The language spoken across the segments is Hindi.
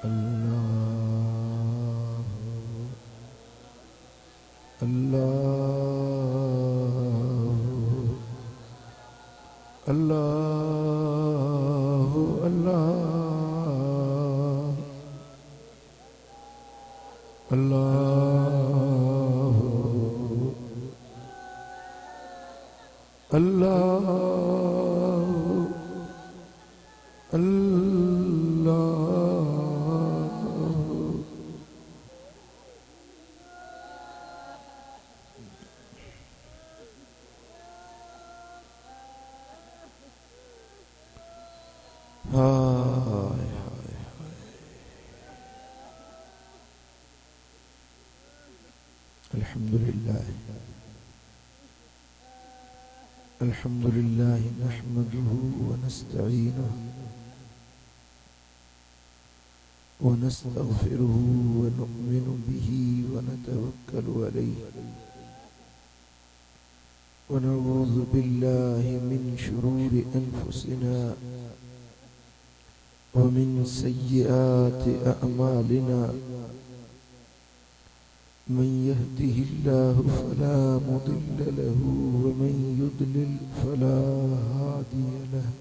अल्लाह अल्लाह अल्लाह अल्लाह अल्लाह अल्लाह हाय हाय अल्हम्दुलिल्लाह अल्हम्दुलिल्लाह नहमदुहु व नस्तईनुहु व नस्तगफिरुहु व नु'मिनु बिही व नतवक्कलु अलैहि व नऊज़ु बिल्लाहि मिन शुरूरि अनफुसिना वमिन सय्यिआति अअमालिना मन यहदिहिल्लाहु फला मुदिल्ल लहु व मन युद्लिल फला हादिय लहु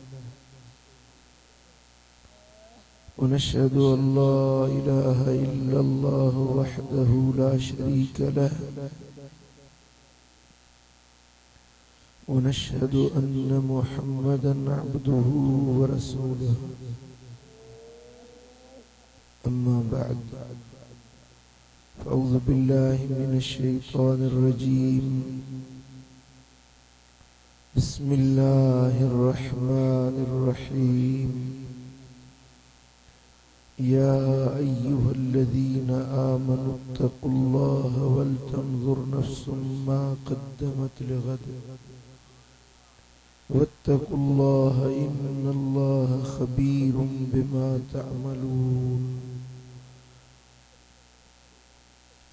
व नशहदु अन ला इलाहा इल्लल्लाहु वहदहु ला शरीक लहु व नशहदु अन्न मुहम्मदन अब्दुहु व रसूलुहु अम्मा बअद फ़अऊज़ु बिल्लाहि मिनश्शैतानिर रजीम बिस्मिल्लाहिर रहमानिर रहीम या अय्युहल्लज़ीना आमनुत्तक़ुल्लाहा वल तंज़ुर नफ्सुम मा क़द्दमत लिग़द वत्तक़ुल्लाहा इन्नल्लाहा ख़बीरुम बिमा तअमलून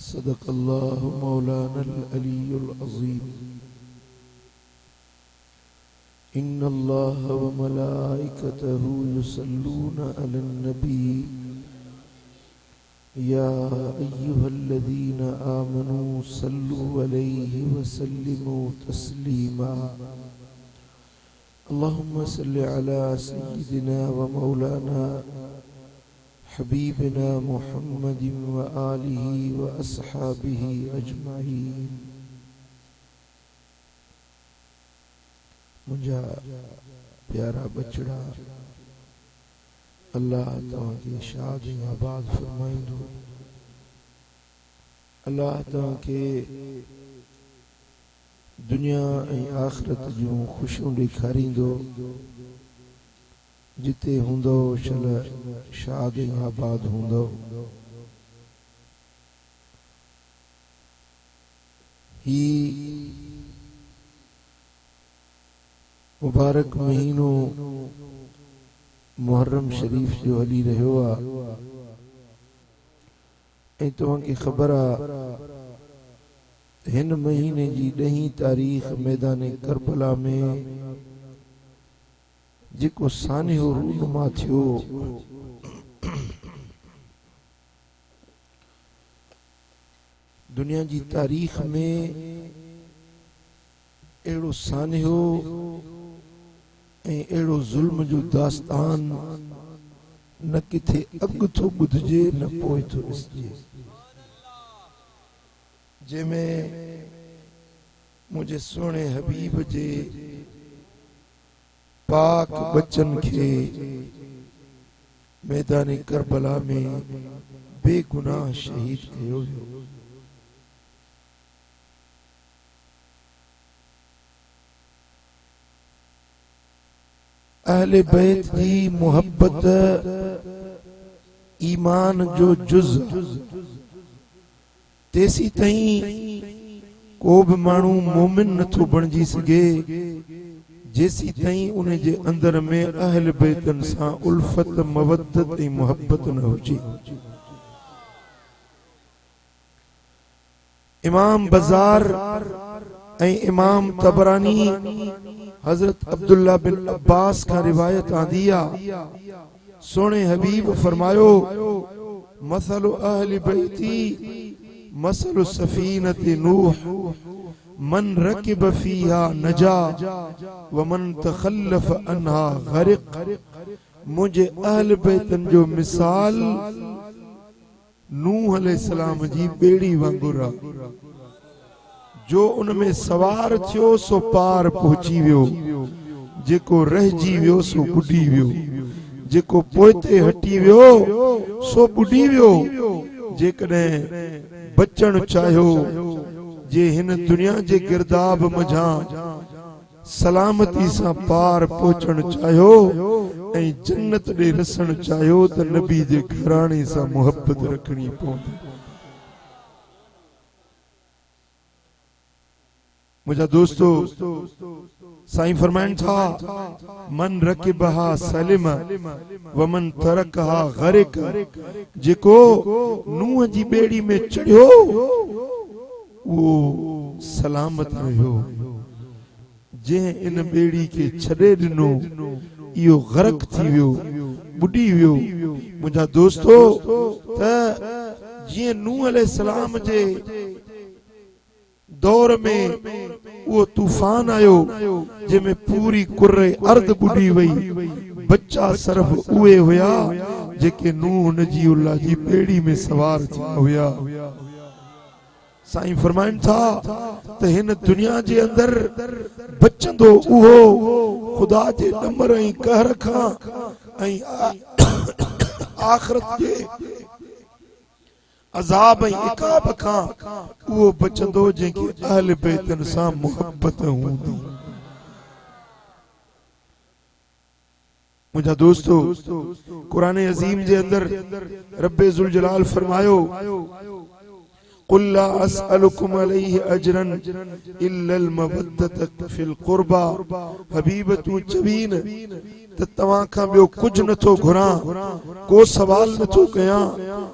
सदक़ल्लाहु मौलानल अलीयुल अज़ीम इन्नल्लाहा व मलाइकतहु युसल्लूना अलन नबी या अय्युहल्लज़ीना आमनू सल्लु अलैहि व सल्लिमू तस्लीमा अल्लाहुम्मा सल्लि अला सय्यिदिना व मौलाना हबीबना मुहम्मदिन व आलिहि व अस्हाबिहि अजमईन। मुझा प्यारा बचड़ा अल्लाह तव्हांखे शाद ऐं आबाद फरमाईंदो। अल्लाह तव्हांखे दुनिया ऐं आख़िरत जूं ख़ुशियूं ॾेखारींदो। जिते हूंदो शल शाद ऐं आबाद हूंदो। ही मुबारक महीनो मुहर्रम शरीफ जो हली रहियो आहे ऐं तव्हांखे ख़बर आहे हिन महीने जी 10 तारीख़ मैदान करबला में जेको सानियो रूनुमा थियो दुनिया जी तारीख़ में अहिड़ो सानियो ऐं अहिड़ो ज़ुल्म जो दास्तान न किथे अॻु थो ॿुधिजे न पोइ थो ॾिसिजे, जंहिंमें मुंहिंजे सुहिणे हबीब जे पाक बच्चन के मैदान करबला में बेगुनाह शहीद कयो वियो। अहले बैत जी मोहब्बत ईमान जो जुज़ तेसी ताईं को भी मानू मोमिन नथो बणजी सके जेसी ताईं उन जे अंदर में अहल बैतन सां उल्फत मवद्दत ऐं मोहब्बत न हुजे। इमाम बज़ार ऐं इमाम तबरानी हजरत अब्दुल्ला बिन अब्बास का रिवायत आंदी आ सोने हबीब फरमायो मसलु अहली बैती मसलु सफीनति नूह मन रकिब फीहा नजा व मन तखल्लफ अन्हा गरिक। मुझे अहल बैतन जो मिसाल नूह अलैहिस्सलाम जी बेड़ी वांगुर आ। जो उनमें सवार थियो सो पार पहुंची वियो, जेको रहजी वियो सो बुडी वियो, जेको पोइते हटी वियो सो बुडी वियो। जेकॾहिं बचण चाहियो, जे हिन दुनिया जे गिरदाब मझां सलामती सां पार पहुचण चाहियो ऐं जन्नत ॾे रसण चाहियो त नबी जे घराणे सां मोहब्बत रखणी पवंदी। मुझा दोस्तों, साईं फरमाइन था मन रकिबहा सलिम व मन तरकहा गरिक। जेको नूह जी बेड़ी में चढ़ियो वो सलामत रहियो, जंहिं इन बेड़ी के छॾे ॾिनो इहो गरक थी वियो, बुडी वियो। मुझा दोस्तों, त जीअं नूह अलैहिस्सलाम जे दौर में वो तूफान आयो जंहिंमें पूरी कुर्रे अर्द बुडी वई, बच्चा सिर्फ उहे हुया जेके नूह नजीउल्लाह जी बेड़ी में सवार थिया हुया। साईं फरमाइन था त हिन दुनिया जे अंदर बचंदो उहो खुदा जे अमर ऐं कहर खां ऐं आखिरत जे अज़ाब ऐं इकाब खां उहो बचंदो जंहिंखे अहल बैतन सां मोहब्बत हूंदी। मुझा दोस्तों, कुरान अजीम जे अंदर रब्बे ज़ुल जलाल फरमायो कुल ला अस्अलुकुम अलैहि अजरन इल्लल मवद्दत फिल कुर्बा। हबीब तू चवीन त तवां खां ॿियो कुछ नथो घुरां, को सवाल नथो कयां,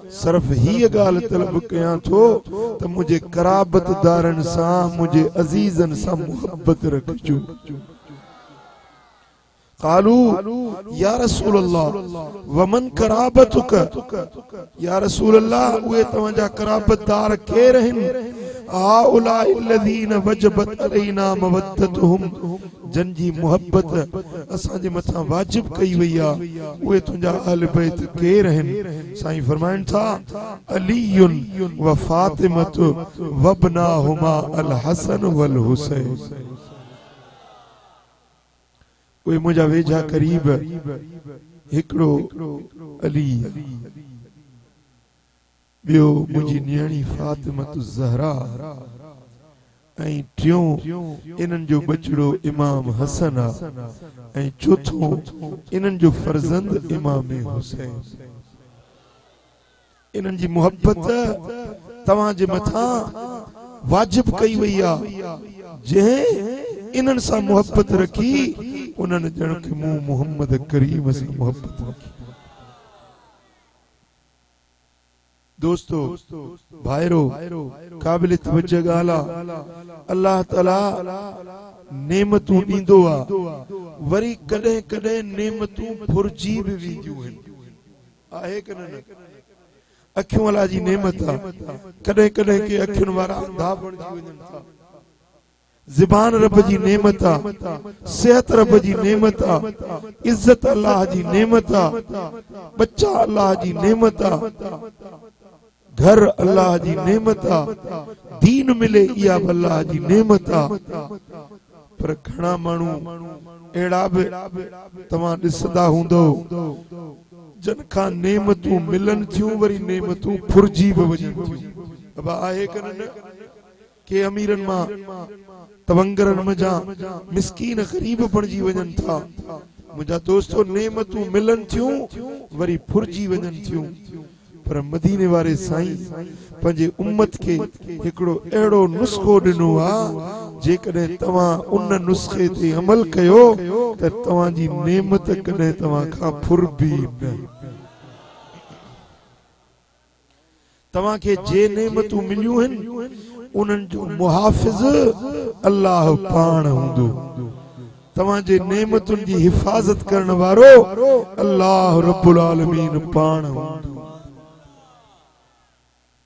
सिर्फ हीअ ॻाल्हि तलब कयां थो त मुझे कराबतदारन सां, मुझे अजीजन सां मोहब्बत रखजो। कालू या रसूल अल्लाह वमन कराबतुक। या रसूल अल्लाह, उहे तव्हांजा कराबतदार केर आहिनि? हाउलाई लज़ीन वजबत अलैना मवद्दतुहुम, जन जी मोहब्बत असांजे मथां वाजिब कई वई आहे, उहे तुंहिंजा अहल बैत केर आहिनि? साईं फरमाइनि था अलीयुन व फातिमतु वबनाहुमा अल हसन वल हुसैन। उहे मुंहिंजा वेझा करीब हिकिड़ो अली, ॿियो मुंहिंजी नियाणी फातिमतु ज़हरा ऐं टियों इन्हनि जो बचड़ो इमाम हसन आहे ऐं चौथों इन्हनि जो फर्ज़ंद इमाम हुसैन। इन्हनि जी मोहब्बत तव्हां जे मथां वाजिब कई वई आहे। जंहिं इन्हनि सां मोहब्बत रखी उन्हनि ॼण के मूं मोहम्मद करीम सां मोहब्बत रखी। दोस्तों, भाइरो, काबिल तवज्जो ॻाल्हि आहे, अल्लाह ताला नेमतूं ॾींदो आहे, वरी कॾहिं कॾहिं नेमतूं फुरजी बि वेंदियूं आहिनि। आहे कि न? अखियूं अलाह जी नेमत आहे, कॾहिं कॾहिं के अखियुनि वारा अंधा बणिजी वञनि था। ज़बान रब जी नेमत आहे, सेहत रब जी नेमत आहे, इज्जत अल्लाह जी नेमत आहे, बच्चा अल्लाह जी नेमत आहे, घर अल्लाह जी नेमत आहे, दीन मिले इहा अल्लाह जी नेमत आहे। पर घणा माण्हू अहिड़ा बि तव्हां ॾिसंदा हूंदो जन खां नेमतूं मिलन थियूं वरी नेमतूं फुरजी बि वञनि थियूं। आहे कि न? के अमीरन मां तवंगरन मजा मिस्कीन गरीब बणजी वञनि था। मुंहिंजा दोस्तों, नेमतूं मिलन थियूं वरी फुरजी वञनि थियूं। पर मदीने वारे साईं पंहिंजे उम्मत खे हिकिड़ो अहिड़ो नुस्खो ॾिनो आहे, जेकॾहिं तव्हां उन नुस्खे ते अमल कयो त तव्हांजी नेमत कॾहिं तव्हां खां फुरबी न। तव्हांखे जे नेमतूं मिलियूं आहिनि उन्हनि जो मुहाफ़िज़ अल्लाह पाण हूंदो। तवाजे नेमतुन जी हिफाजत करण वारो अल्लाह रब्बुल आलमीन पाण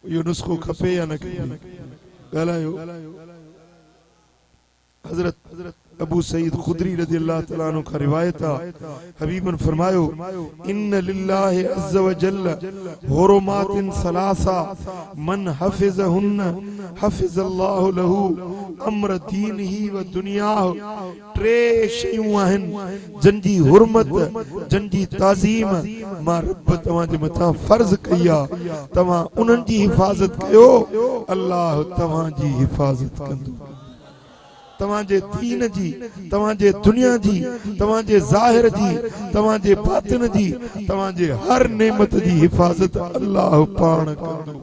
यो नुस्खो खपे या न खपे गलायो हजरत अबू सईद खुदरी रज़ियल्लाहु तआला अन्हु का रिवायत हबीबन फरमायो इन्न लिल्लाहि अज़्ज़ व जल्ल हुरुमातिन सलासा मन हफिज़हुन्न हफिज़ल्लाहु लहू अम्र दीनिही व दुनियाहु टे शयूं आहिनि जंजी हुरमत जंजी ताज़ीम मां रब तवां जे मथां फर्ज़ कई आहे तवां उन्हनि जी हिफ़ाज़त कयो अल्लाह तवां जी हिफ़ाज़त कंदो तवाजे दीन जी तवाजे दुनिया जी तवाजे ज़ाहिर जी तवाजे बातिन जी तवाजे हर नेमत जी हिफाजत अल्लाह पाण कंदो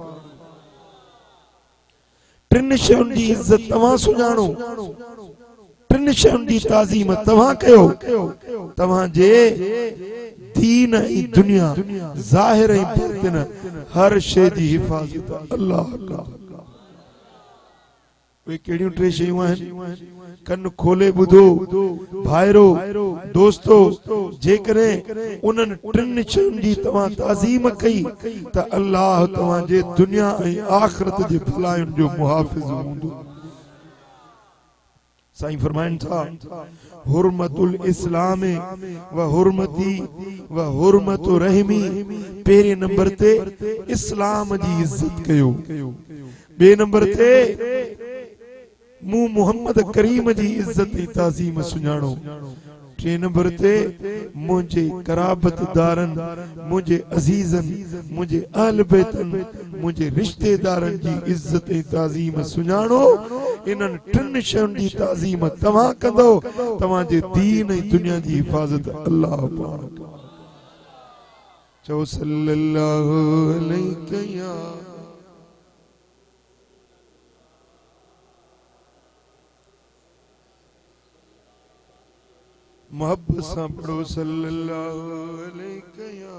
टिन शयुनि जी इज्जत तवां सुञाणो टिन शयुनि जी ताज़ीम तवां कयो तवाजे दीन ऐं दुनिया ज़ाहिर ऐं बातिन हर शइ जी हिफाजत अल्लाह कंदो वे केड़ियों टे शयूं आहिनि कन खोले बुधो भाइरो दोस्तो जेकरे उन्हनि टिन शयुनि जी तव्हां ताज़ीम कई त अल्लाह तव्हांजे दुनिया ऐं आख़िरत जे भलायुनि जो मुहाफ़िज़ हूंदो साईं फरमाइनि था हुरमतुल इस्लाम व हुरमती व हुरमतु रहमी पहिरें नंबर ते इस्लाम जी इज्जत कयो बे नंबर ते मु मोहम्मद करीम जी इज्जत ऐं ताज़ीम सुञाणो टे नंबर ते मुझे कराबतदारन मुझे अजीजन मुझे अहल बैतन मुझे रिश्तेदारन जी इज्जत ऐं ताज़ीम सुञाणो इन्हनि टिन शयुनि जी ताज़ीम तव्हां कंदो तव्हांजे दीन ऐं दुनिया जी हिफ़ाज़त अल्लाह पाण चओ सल्लल्लाहु अलैहि या मोहब्बत सां पढ़ो सल्लल्लाहु अलैहि या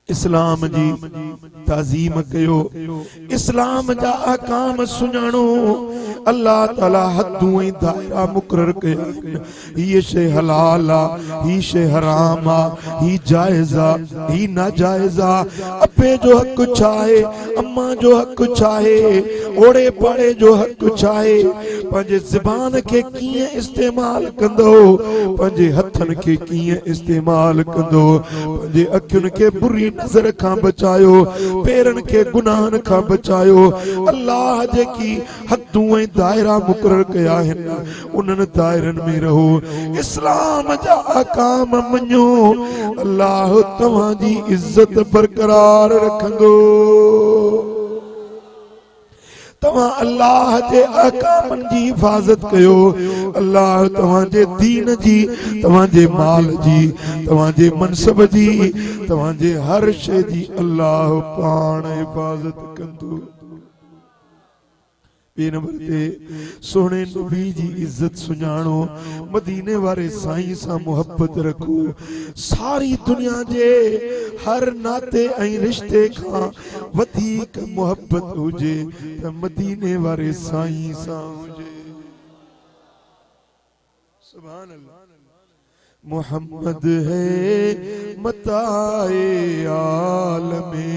इस्लाम जी ताज़ीम कयो इस्लाम जा अहकाम सुञाणो अल्लाह ताला हदूं ऐं दायरा मुक़रर कया हीअ शइ हलाल आहे हीअ शइ हराम आहे हीअ जाइज़ आहे हीअ नाजाइज़ आहे अबे जो हक़ छा आहे अम्मा जो हक़ छा आहे ओड़े पाड़े जो हक़ छा आहे पंहिंजे ज़बान खे कीअं इस्तेमाल कंदो पंहिंजे हथनि खे कीअं इस्तेमाल कंदो पंहिंजे अखियुनि खे बुरी नज़र खां बचायो पेरनि खे गुनाहनि खां बचायो अल्लाह जेकी हदूं ऐं दायरा मुक़रर कया आहिनि उन्हनि दायरनि में रहो इस्लाम जा अहकाम मञो अल्लाह तव्हांजी इज्जत बरक़रार रखंदो तव्हां अल्लाह जे अहकामनि जी हिफ़ाज़त कयो अल्लाह तव्हांजे दीन जी तव्हांजे माल जी तव्हांजे मनसब जी तव्हांजे हर शइ जी अल्लाह पाण हिफ़ाज़त कंदो बे नंबर ते सोहणे नबी जी इज्जत सुञाणो मदीने वारे साईं सां मोहब्बत रखो सारी दुनिया जे हर नाते ऐं रिश्ते खां वधीक मोहब्बत हुजे त मदीने वारे साईं सां हुजे सुभान अल्लाह मोहम्मद है मताए आलमे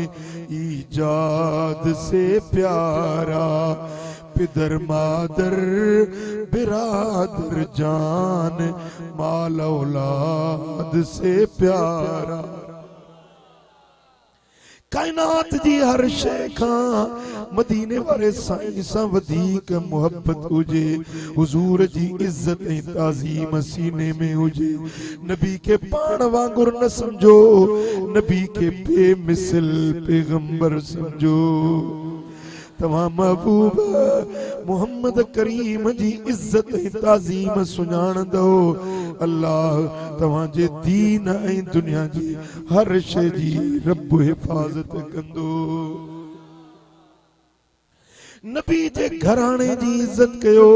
ईजाद से प्यारा पिदर मादर बिरादर जान माल औलाद से प्यारा कायनात जी हर शय खां मदीने वाले साईं सां वधीक मोहब्बत हुजे, हुजूर जी इज्जत ऐं ताज़ीम सीने में हुजे। नबी के पाण वांगुर न समझो, नबी के बेमिसल पैगंबर समझो। तमाम महबूब मोहम्मद करीम जी इज्जत ऐं ताज़ीम सुञाणंदो। अल्लाह तव्हांजे दीन ऐं दुनिया जी हर शइ जी रब हिफ़ाज़त कंदो। नबी जे घराणे जी इज्जत कयो,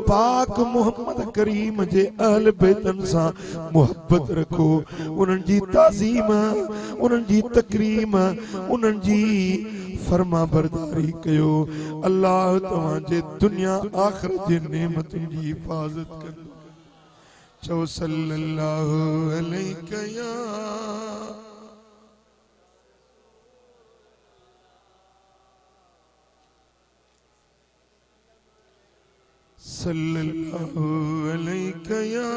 पाक मोहम्मद करीम जे अहल बैतन सां मोहब्बत रखो, उन्हनि जी ताज़ीम, उन्हनि जी तकरीम, उन्हनि जी फरमा बरदारी कयो। अल्लाह तव्हांजे दुनिया आख़िरत जे नेमतुनि जी हिफ़ाज़त कंदो। चओ सल्लल्लाहु अलैहि या सल्लल्लाहु अलैहि या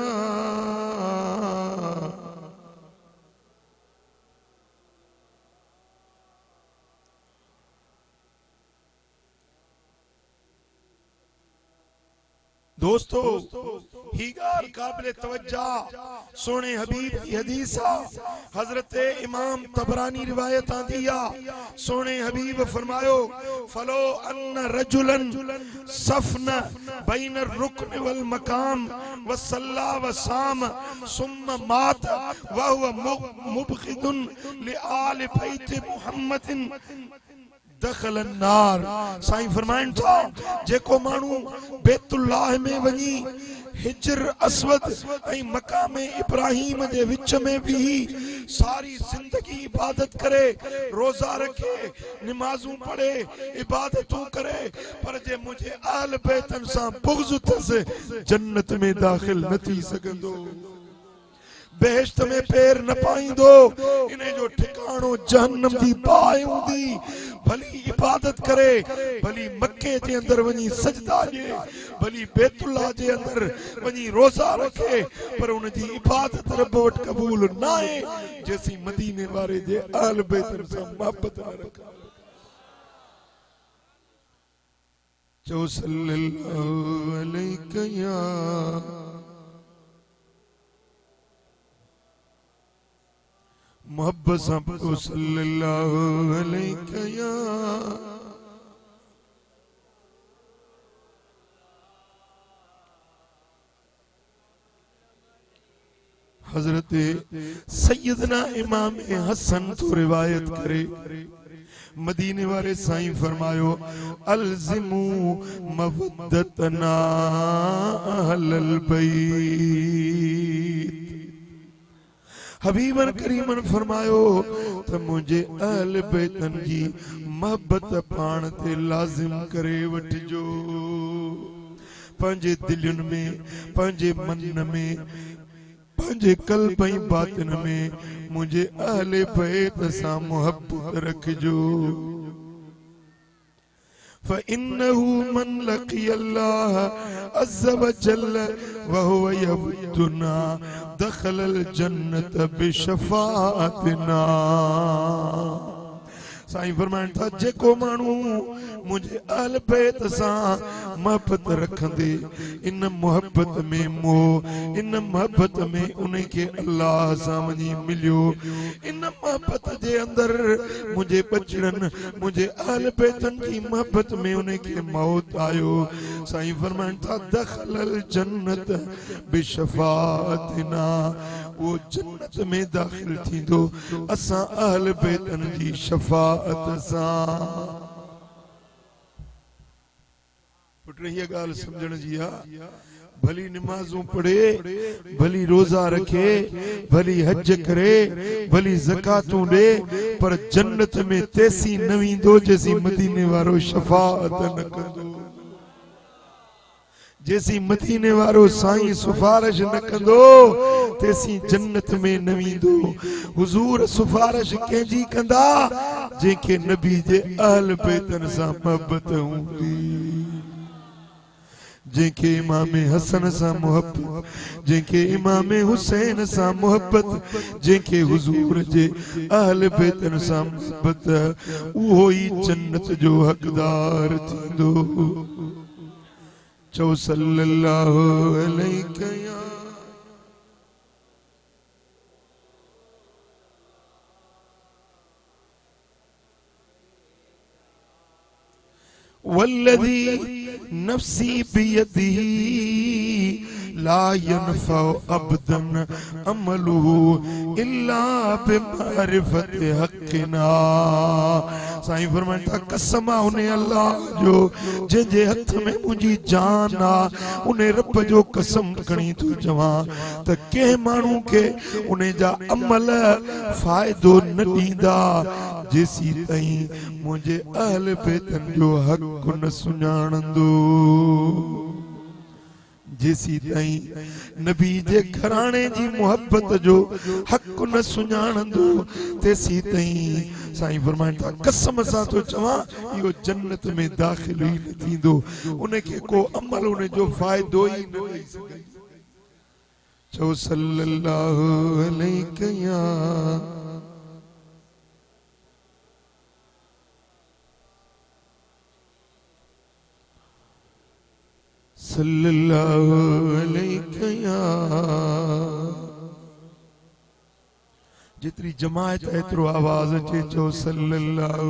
दोस्तों, ही गाल काबिल तवज्जा सोने हबीब की हदीस हजरत इमाम तबरानी रिवायत आंदी आ। सोने हबीब फरमायो, फलो अन्न रजुलन सफन बैन रुकन वल मकाम व सल्ला व साम सुम्मा मात व हुवा मुबगिदुन लि आल बैत मुहम्मदिन दखल नार। साईं फरमाइन था, जेको मानू बैतुल्लाह में वनी हिजर अस्वद ऐं मकाम इब्राहिम जे विच में भी सारी जिंदगी इबादत करे, रोजा रखे, नमाजूं पढ़े, इबादतूं करे, पर जे मुझे आल बैतन सां बुग़्ज़ अथसि, जन्नत में दाखिल न थी सघंदो, बेहश्त में पैर न पाईंदो। इन्हें जो ठिकाणो जहन्नम जी बाहि हूंदी। भली इबादत करे, भली मक्के जे अंदर वनी सजदा ॾे, भली बैतुल्लाह जे अंदर वनी रोजा रखे, पर उन जी इबादत रब वटि क़बूल न आहे जेसी मदीने वारे जे आल बैतन सां मोहब्बत न रखे। चओ सल्लल्लाहु अलैहि या मोहब्बत सां पढ़ो सल्लल्लाहु अलैहि या हजरत सैयदना इमाम हसन तो रिवायत करे, मदीने वाले साईं फरमायो, अलज़िमू मवद्दतना अहलल बैत। हबीबन करीमन फरमायो त मुझे अहल बैतन जी मोहब्बत पाण ते लाजिम करे वठजो। पंहिंजे दिलनि में, पंहिंजे मन में, पंहिंजे कल्ब ऐं बातिन में मुझे अहल बैत सां मोहब्बत रखजो। फ़इन्नहु मन लक़ी अल्लाह अज़्ज़ व जल्ल व हुव यवद्दुना दख़लल जन्नत बिशफ़ाअतिना। साईं फरमाइनि था, जेको माण्हू मुझे अहल बैत सां मोहब्बत रखंदे, इन मोहब्बत में मोह, इन मोहब्बत में उन्हें के अल्लाह सां वञी मिलियो, इन मोहब्बत जे अंदर मुझे बचड़न, मुझे अहल बैतन की मोहब्बत में उन्हें के मौत आयो। साईं फरमाइनि था, दख़लल जन्नत बिशफ़ाअतिना, वो जन्नत में दाखिल थींदो असां अहल बैतन जी शफ़ाअत सां। पुट ये गाल समझण जी आ। भली नमाजूं पढ़े, भली रोजा रखे, भली हज करे, भली ज़कातूं दे, पर जन्नत में तेसी न वेंदो जेसी मदीने वारो शफ़ाअत न कंदो, जेसी मदीने वारो साईं सिफारिश न कंदो तेसी जन्नत में न वेंदो। हुजूर सिफारिश कंहिंजी कंदा जंहिंखे नबी जे अहल बैतन सां मोहब्बत हूंदी। जंहिंखे इमाम हसन सां मोहब्बत, जंहिंखे इमाम हुसैन सां मोहब्बत, जंहिंखे हुजूर जे अहल बैतन सां मोहब्बत, उहो ई जन्नत जो हक़दार थींदो। चओ सल्लल्लाहु अलैहि या वल्लज़ी नफ्सी बियदिही ला यनफ़उ अब्दन अमलुहु इल्ला बिमारिफत हक़िना। साईं फरमाइनि था कसम आहे उन अल्लाह जो जंहिंजे हथ में मुंहिंजी जान आहे, उन रब जो कसम खणी थो चवां त कंहिं माण्हू खे उन जा अमल फ़ाइदो न ॾींदा जेसी ताईं मुंहिंजे अहल बैतन जो हक़ न सुञाणंदो, जेसी ताईं नबी जे घराणे जी मोहब्बत जो हक़ न सुञाणंदो तेसी ताईं साईं फरमाइनि था कसम सां थो चवां इहो जन्नत में दाख़िल ई न थींदो, उनखे को अमल उन जो फ़ाइदो ई न ॾेई सघे। चओ सल्लल्लाहु अलैहि या सल्लल्लाहु अलैहि या। जितनी जमायत एतरो आवाज अचे चो सल्लल्लाहु।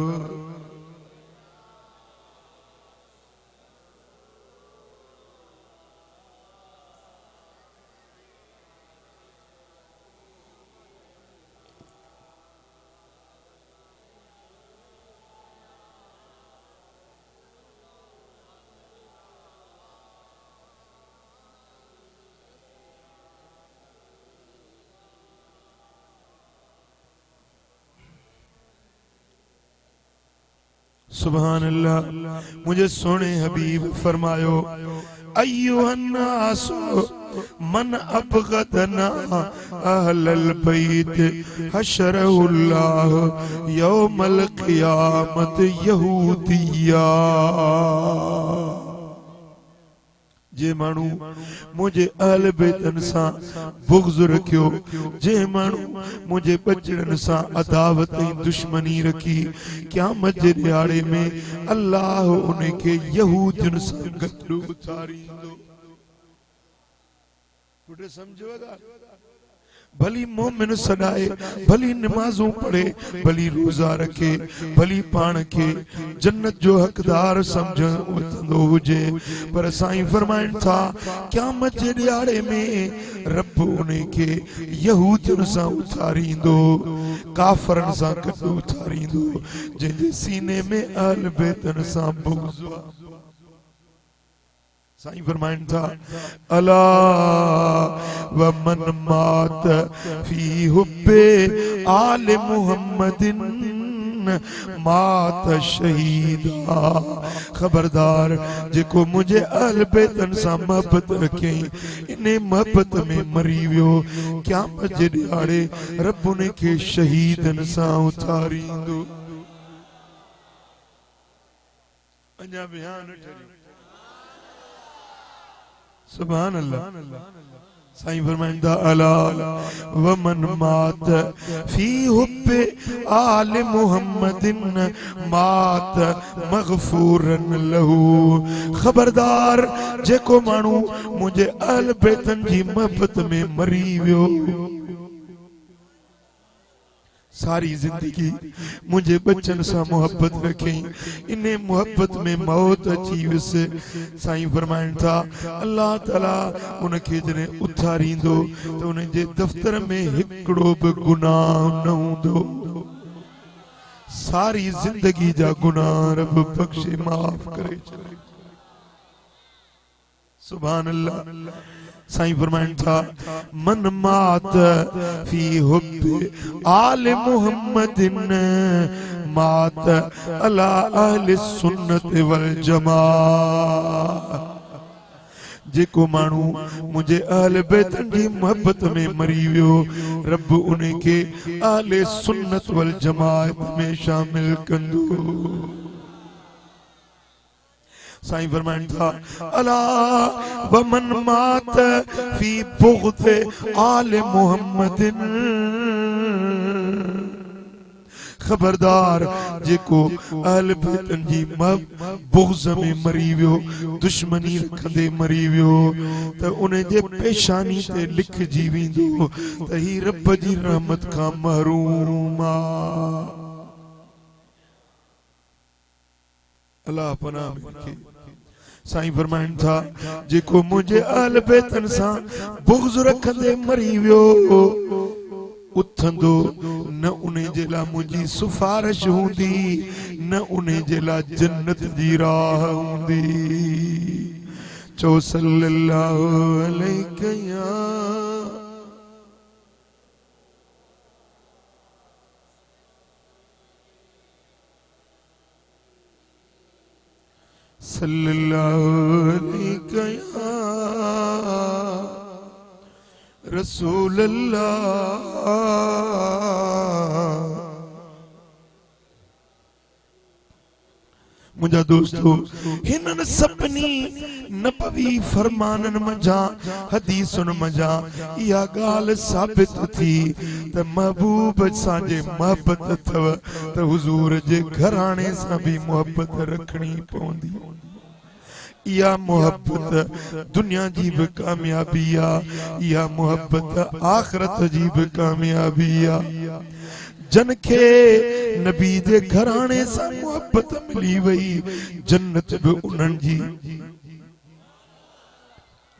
सुभान अल्लाह। मुझे सोने हबीब फरमायो अय्युहन्नास मन अबगदना अहलल बैत हशरहुल्लाह यौमल क़ियामत यहूदिया। जे मानू मुझे अहल बैतन सा बुग़्ज़ रखियो, जे मानू मुझे बचड़न सा अदावत दुश्मनी रखी, क़यामत जे ॾियारे में अल्लाह उनके यहूदियुनि सां गॾु उथारींदो। पुट समझोगा, भली मोमिन सदाए, भली नमाजों पढ़े, भली रोजा रखे, भली पान के जन्नत जो हकदार समझो हुजे, पर साईं फरमाइनि था क़यामत जे ॾियारे में रब उनके यहूदियुनि सां उथारींदो, काफ़रनि सां गॾु उथारींदो, जंहिंजे सीने में अहल बैतन सां बुग़्ज़। साईं फरमाइनि था अला व मन मात फी हुब्बे आले मुहम्मदिन मात शहीदा। खबरदार जेको मुझे अहल बैतन सां मोहब्बत रखे इन मोहब्बत में मरी वियो, क़यामत जे ॾियारे रब उनखे शहीदन सां उथारींदो। अञा बयान ठरी सुभान अल्लाह। साईं फरमाइनि था अला व मन मात फी हुब्बे आले मुहम्मदिन मात मग़फूरन लहू। खबरदार जेको मानू मुझे अहल बैतन जी मोहब्बत में मरी वियो, सारी जिंदगी मुझे बच्चन सा मोहब्बत रखे, इन्हें मोहब्बत में मौत अची वियुसि। साईं फरमाइनि था अल्लाह ताला उनखे जॾहिं उथारींदो त उनजे दफ़्तर में हिकिड़ो बि गुनाह न हूंदो, सारी जिंदगी जा गुनाह रब बख्शे माफ करे छॾे। सुभान अल्लाह। साईं फरमाइनि था मन मात फी हुब्बे आले मुहम्मदिन मात अला अहले सुन्नत वल जमाअह। जेको मानू मुझे अहल बैतन जी मोहब्बत में मरी वियो, रब उनके अहले सुन्नत वल जमाअत में शामिल कंदो। साईं फरमाइन था अला व मन मात फी बुग़्द आले मुहम्मदिन, खबरदार जेको अहल बैतन जी बुग़्ज़ में मरी वियो, दुश्मनी रखंदे मरी वियो, त उन जे पेशानी ते लिखजी वेंदो त ही रब जी रहमत खां महरूम आ। अल्लाह पनाह में रखे। साईं फरमाइन था जेको मुझे अहल बैतन सां बुग़्ज़ रखंदे मरी वियो, उथंदो न उन्हें जे ला मुझी सिफारिश हूंदी, न उन्हें जे ला जन्नत जी राह हूंदी। चो सल्लल्लाहु अलैहि या सल्लल्लाहु अलैहि या रसूल अल्लाह। मुझा दोस्तों हिनन सपनी नबवी फरमानन मजा हदीसन मजा या गाल साबित थी त महबूब साजे मोहब्बत अथव त हुजूर जे घराणे सां भी मोहब्बत रखनी पवंदी। या मोहब्बत दुनिया जी भी कामयाबी आ, या मोहब्बत आखिरत जी भी कामयाबी आ। जन के नबी दे घराणे सां मोहब्बत मिली वई, जन्नत भी उन्हनि जी,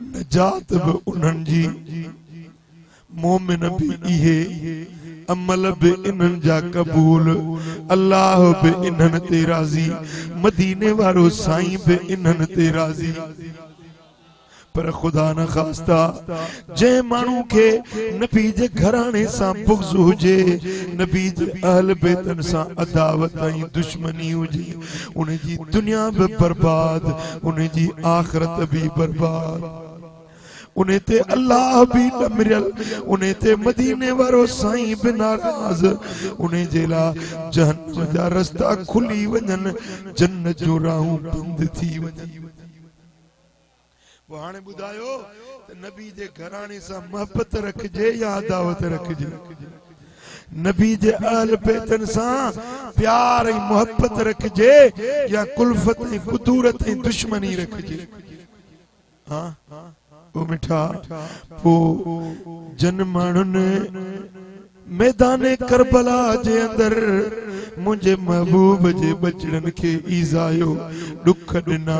नजात भी उन्हनि जी, मोमिन भी इहे, अमल भी इन्हनि जा कबूल, अल्लाह भी इन्हनि ते राज़ी, मदीने वारो साईं भी इन्हनि ते राज़ी। पर खुदा न खास्ता जे मानू के नबी जे घराने सां बुग़्ज़ हुजे, नबी जे अहल बैतन सां अदावत ऐं दुश्मनी हुजे, उन जी दुनिया भी बर्बाद, उन जी आखिरत भी बर्बाद। उन्हें ते अल्लाह भी न मिरल, उन्हें ते मदीने वारो साईं भी नाराज, उन्हें जेला जहन्नम जा रस्ता खुली वञन, जन्नत जो राहूं बंद थी वञन। वो हाणे बुधायो त नबी जे घराणे सां मोहब्बत रखजे या अदावत रखजे। नबी जे अहल बैतन सां प्यार ऐं मोहब्बत रखजे या कुल्फत ऐं कुदूरत ऐं दुश्मनी रखजे। हाँ वो मिठा पो जन माण्हुनि मैदाने करबला जे अंदर मुझे महबूब जे बचड़न के ईज़ायो, दुख दिना,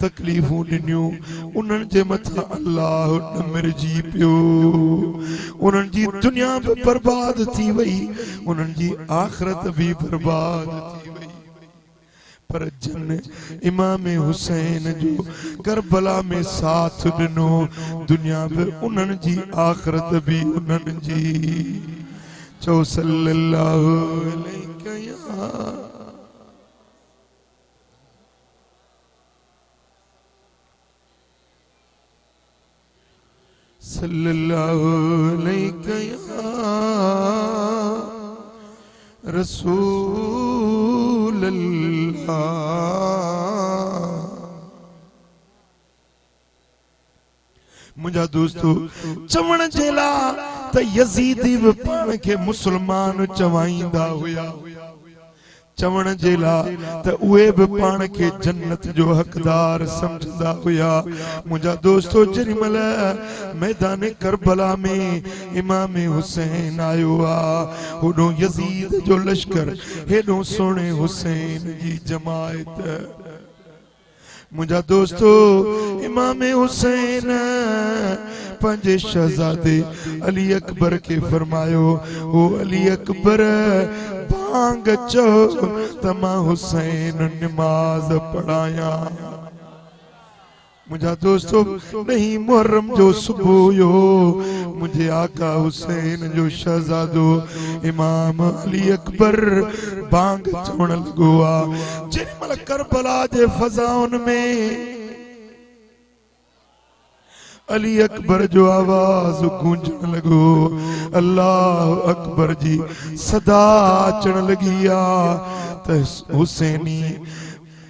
तकलीफूं दिनियूं, उन्हनि जे मथां अल्लाह न मिरजी पियो। उन्हनि जी दुनिया भी बर्बाद थी वई, उन्हनि जी आखिरत भी बर्बाद थी वई। पर जन इमाम हुसैन जो करबला में साथ दिनो, दुनिया भी उन्हनि जी, आखिरत भी उन्हनि जी। चो सल्लल्लाहु अलैहि या सल्लल्लाहु अलैहि या रसूल अल्लाह। मुझा दोस्तों चवण जेला त यजीदी भी पान के मुसलमान चवाईंदा हुया, चवण जेला त उहे भी पान के जन्नत जो हकदार समझदा हुया। मुझा दोस्तों जरिमल मैदान करबला में इमाम हुसैन आयो आ, होडो यजीद जो लश्कर, हेडो सोने हुसैन जी जमायत। मुझा दोस्तों इमाम हुसैन पंजे शहजादे अली अकबर के फरमायो, ओ अली अकबर बांग चो तमा हुसैन नमाज पढ़ाया। मुझा दोस्तों नहीं मुहर्रम जो सुबह यो, मुझे आका हुसैन जो शहजादो इमाम अली अकबर बांग चवण लगो आ। जेमल करबला जे फजाउन में अली अकबर जो आवाज गूंजण लगो, अल्लाह अकबर जी सदा अचण लगी आ त हुसैनी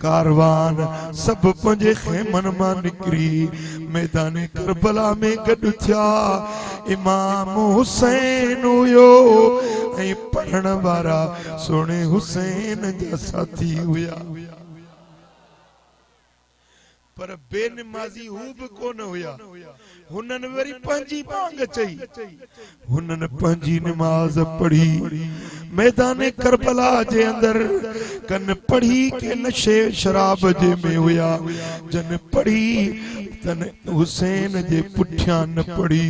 कारवान सब पंजे खेमन मां निकरी मैदान करबला में गड थिया। इमाम हुसैन हुयो ऐं पढ़ण वारा सोने हुसैन जा साथी हुया। पर बेनमाज़ी हू भी कोन हुया। हुनन वरी पंजी बांग चई, हुनन पंजी नमाज पढ़ी मैदान करबला जे अंदर कन पढ़ी के नशे शराब जे में हुया। जन पढ़ी तन हुसैन जे पुठियां न पढ़ी।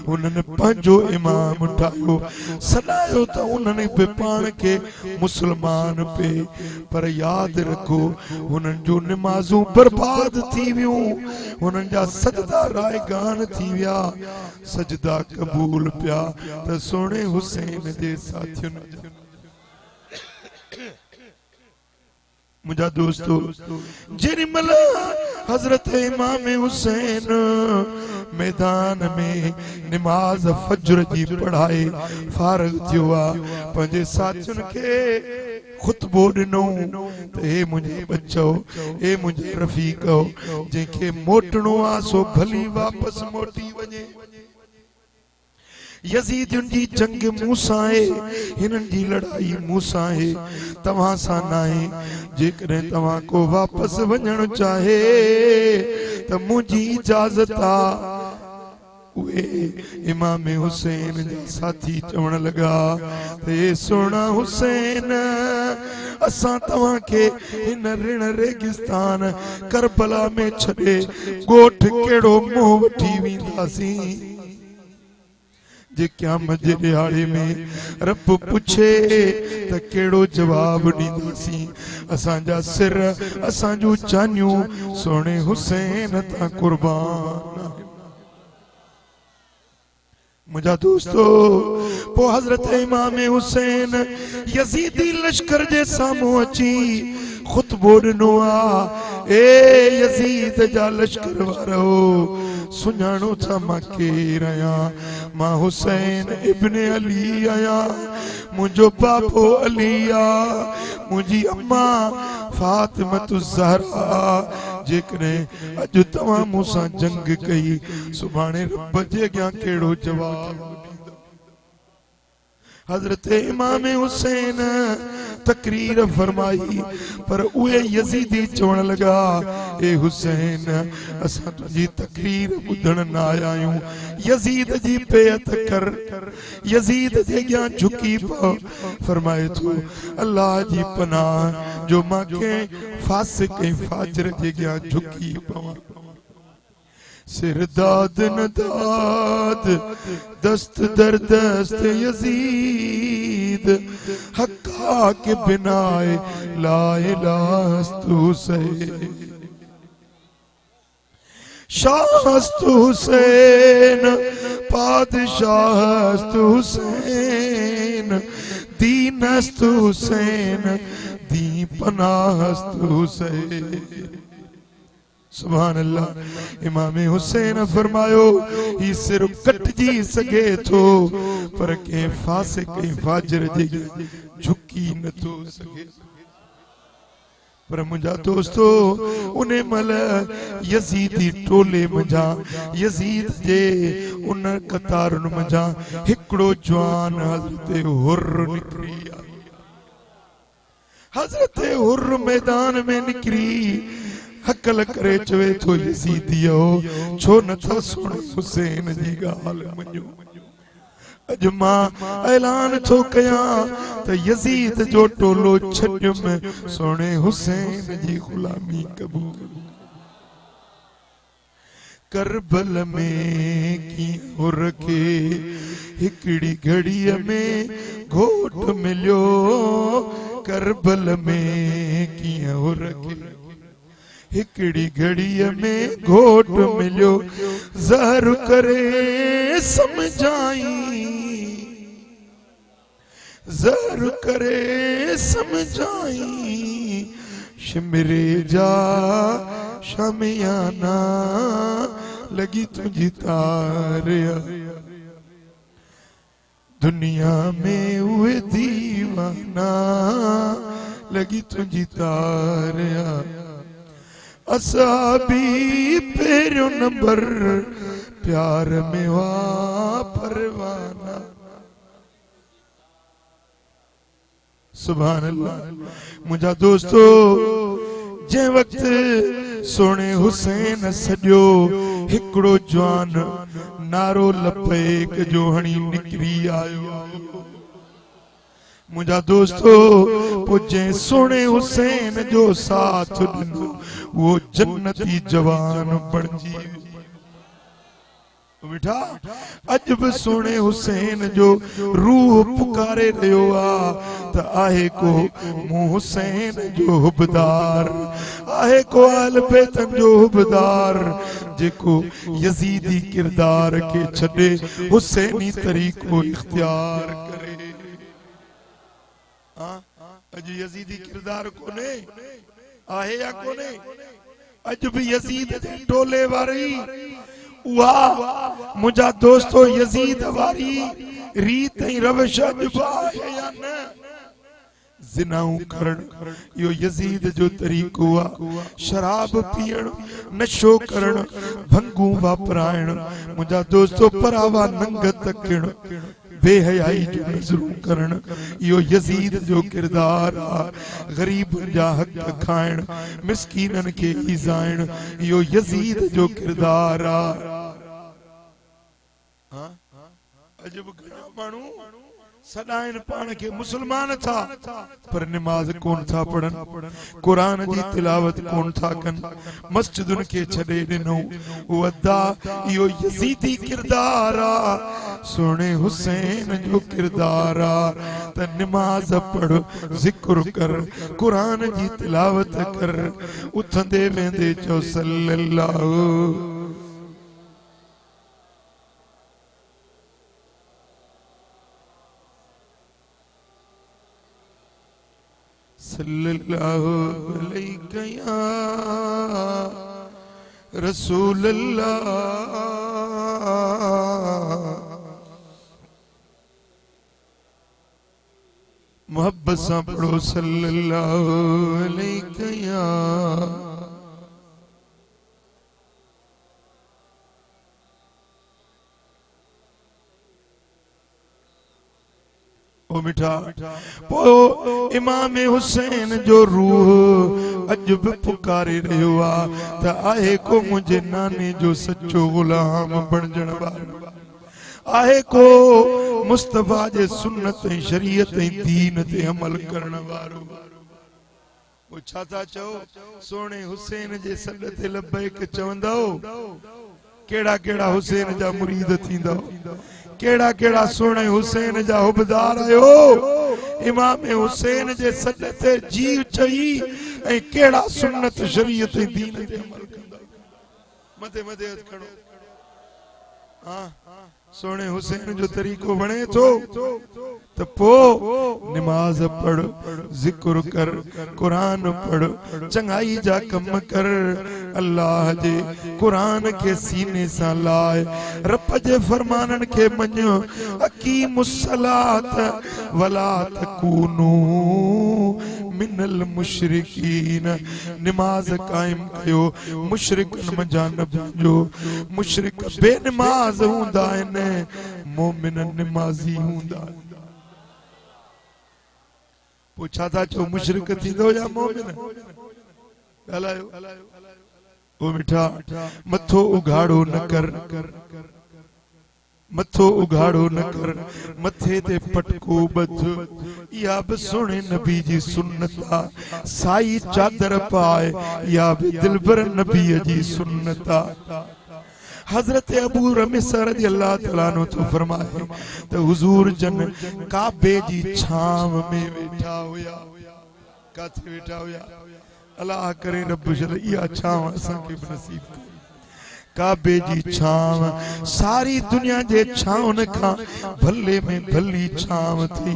हुनन पंजो इमाम ठायो सदायो त उन्हनि बि पाण के मुसलमान पे। पर याद रखो हुनन जो नमाज़ूं बर्बाद थी वियूं, हुनन जा सजदा रायगान थी विया, सजदा कबूल पिया त सोने हुसैन जे साथियुन। मुझा दोस्तों जेमल हजरत इमाम हुसैन मैदान में नमाज फजर जी पढ़ाए फारग थियो आ पंजे साथियुन के खुतबो दिनो त हे मुझे बच्चो, हे मुझे रफीको, जेके मोटणो आ सो भली वापस मोटी वने। यजीदुन जी जंग मूसा है, हिनन जी लड़ाई मूसा है, तव्हां सां नाहे। जेकॾहिं तव्हां को वापस वञण चाहे त मुंहिंजी इजाज़त आ। उहे इमाम हुसैन जा साथी चवण लगा ते सोना हुसैन असां तव्हां के हिन ऋण रेगिस्तान करबला में छॾे ॻोठ केड़ो मुंहुं वठी वेंदासीं। जे क़यामत जे ॾियारे में रब पुछे त केड़ो जवाब ॾींदासीं। असांजा सिर असांजूं जानियूं सोने हुसैन तां कुर्बान। मुझा दोस्तों पो हजरत इमाम हुसैन यजीदी लश्कर जे सामूं अची खुतबो ॾिनो आ। ए यजीद जा लश्कर वारो सुञाणो था मां केर आहियां। मां हुसैन इब्न अली आहियां, मुंहिंजो बाबो अली आ, मुंहिंजी अम्मा फातिमत ज़हरा। जेकॾहिं अॼु तव्हां मूंसां जंग कई सुभाणे रब जे अॻियां कहिड़ो जवाब। हजरत इमाम हुसैन तकरीर फरमाई पर उहे यजीदी चवण लगा ए हुसैन असां तुझी तकरीर ॿुधण न आया आहियूं। यजीद जी बेअत कर। यजीद जे अॻियां झुकी पओ। फरमाए थो अल्लाह जी पनाह जो मां कंहिं फासिक ऐं फाजिर जे अॻियां झुकी पवां। सिर दाद न दाद दस्त दर दस्त यजीद हक्का के बिनाए लाए लास्तु से शाहस्तु हुसैन पादशाहस्तु हुसैन दीनस्तु हुसैन दी पनाहस्तु हुसैन। सुभान अल्लाह। इमाम हुसैन फरमायो ही सिर कटजी सके थो पर के फासिक ऐं फाजिर जे झुकी न थो सके। पर मुंहिंजा दोस्तो उन मल यजीदी टोले मंझा यजीद जे उन कतारुन मंझा हिकड़ो जवान हजरत हुर्र निकरी। हजरत हुर्र मैदान में निकरी हकल करे चवे थो यजीदियो छो नथा सुण हुसैन जी ॻाल्हि मञो। अॼु मां ऐलान थो कयां त यजीद जो टोलो छॾियुम सोने हुसैन जी ग़ुलामी क़बूल। करबल में कीअं हुर खे हिकड़ी घड़ीअ में घोट मिलियो। करबल में कीअं हुर खे हिकड़ी घड़ीअ में घोट मिलियो। ज़हर करे समझाई, ज़हर करे समझाई शिमरे जा शामियाना लगी तुझी तारिया। दुनिया में उहे दीवाना लगी तुझी तारिया असाबी पेरो नंबर प्यार में वा परवाना। सुभान अल्लाह। मुझा दोस्तों जे वक्त सोने हुसैन सजो हिकड़ो जवान नारो लपेक जो हणी निकरी आयो। मुझा दोस्तों पुजे सोने हुसैन जो साथ दिनो वो जन्नती जवान बणजी बेटा। अजब सोने हुसैन जो रूह पुकारे रहियो आ त आहे को मु हुसैन जो हुबदार आहे को आल बैतन जो हुबदार जेको यजीदी किरदार के छड़े हुसैनी तरीको इख्तियार करे। अज यजीदी किरदार कोने आहे या कोने? अज भी यजीद दे टोले वारी वाह मुझा दोस्तों यजीद वारी रीत ऐं रवश अज आहे या न? जिनाऊं करण यो यजीद जो तरीको आ। शराब पीअण नशो करण भंगू वापराइण मुझा दोस्तों परावा नंग तकण बेहयाई जो नजरूं करण यो यजीद जो किरदार आ। गरीब जा हक खाइण मिस्कीनन के ईज़ाइण यो यजीद जो किरदार आ। अजब घणा माण्हू सदाइन पान के मुसलमान था पर नमाज कोन था पढ़न कुरान जी तिलावत कोन था कन मस्जिदुन के छड़े दिनो वदा यो यजीदी किरदार आ। सोने हुसैन जो किरदार आ त नमाज पढ़ जिक्र कर कुरान जी तिलावत कर उथंदे वेंदे चो सल्लल्लाहु सल्लल्लाहु अलैहि या रसूल अल्लाह। मोहब्बत से पढ़ो सल्लल्लाहु अलैहि या ओ मिठा पो इमाम हुसैन जो रूह अजब पुकारे रहियो आ त आहे को मुझे नाने जो सच्चो गुलाम बणजण वारो आहे को मुस्तफा जे सुन्नत ऐं शरीयत ऐं दीन ते अमल करण वारो। वो छा था चओ सोने हुसैन जे सॾ ते लबैक चवंदो केड़ा केड़ा हुसैन जा मुरीद थींदो केड़ा केड़ा सोने हुसैन जा हुबदार आयो इमाम हुसैन जे सॾ ते जीव चई ऐं केड़ा सुन्नत शरीयत ऐं दीन ते अमल कंदा। मथे मथे हथ खणो। हां सोने हुसैन जो तरीको बने तो पो नमाज पढ़ जिक्र कर कुरान पढ़ चंगाई जा कम कर अल्लाह जे कुरान के सीने सा लाए रब जे फरमानन के मञो अकीमुस सलात वला तकूनू मिनल मुशरिकीन नमाज कायम कयो मुशरिकन मजानब जो मुशरिक बेनमाज हुंदा आहिनि मोमिन नमाज़ी हुंदा। पूछा था चो मुशरिक थींदो या मोमिन ॻाल्हायो। ओ मिठा मथो उघाड़ो न कर मथो उघाड़ो न कर मथे ते पटको बध या भी सोने नबी जी सुन्नता साई चादर पाए या भी दिलबर नबी जी सुन्नता। हजरत अबू रमीस रज़ियल्लाहु तआला अन्हु तो फरमाए तो हुजूर जन काबे जी छाव में वेठा हुया। काथे वेठा हुया? अल्लाह करे रब जल इहा छाव असां के नसीब करे। काबे जी छाव सारी दुनिया जे छावन का भले में भली छाव थी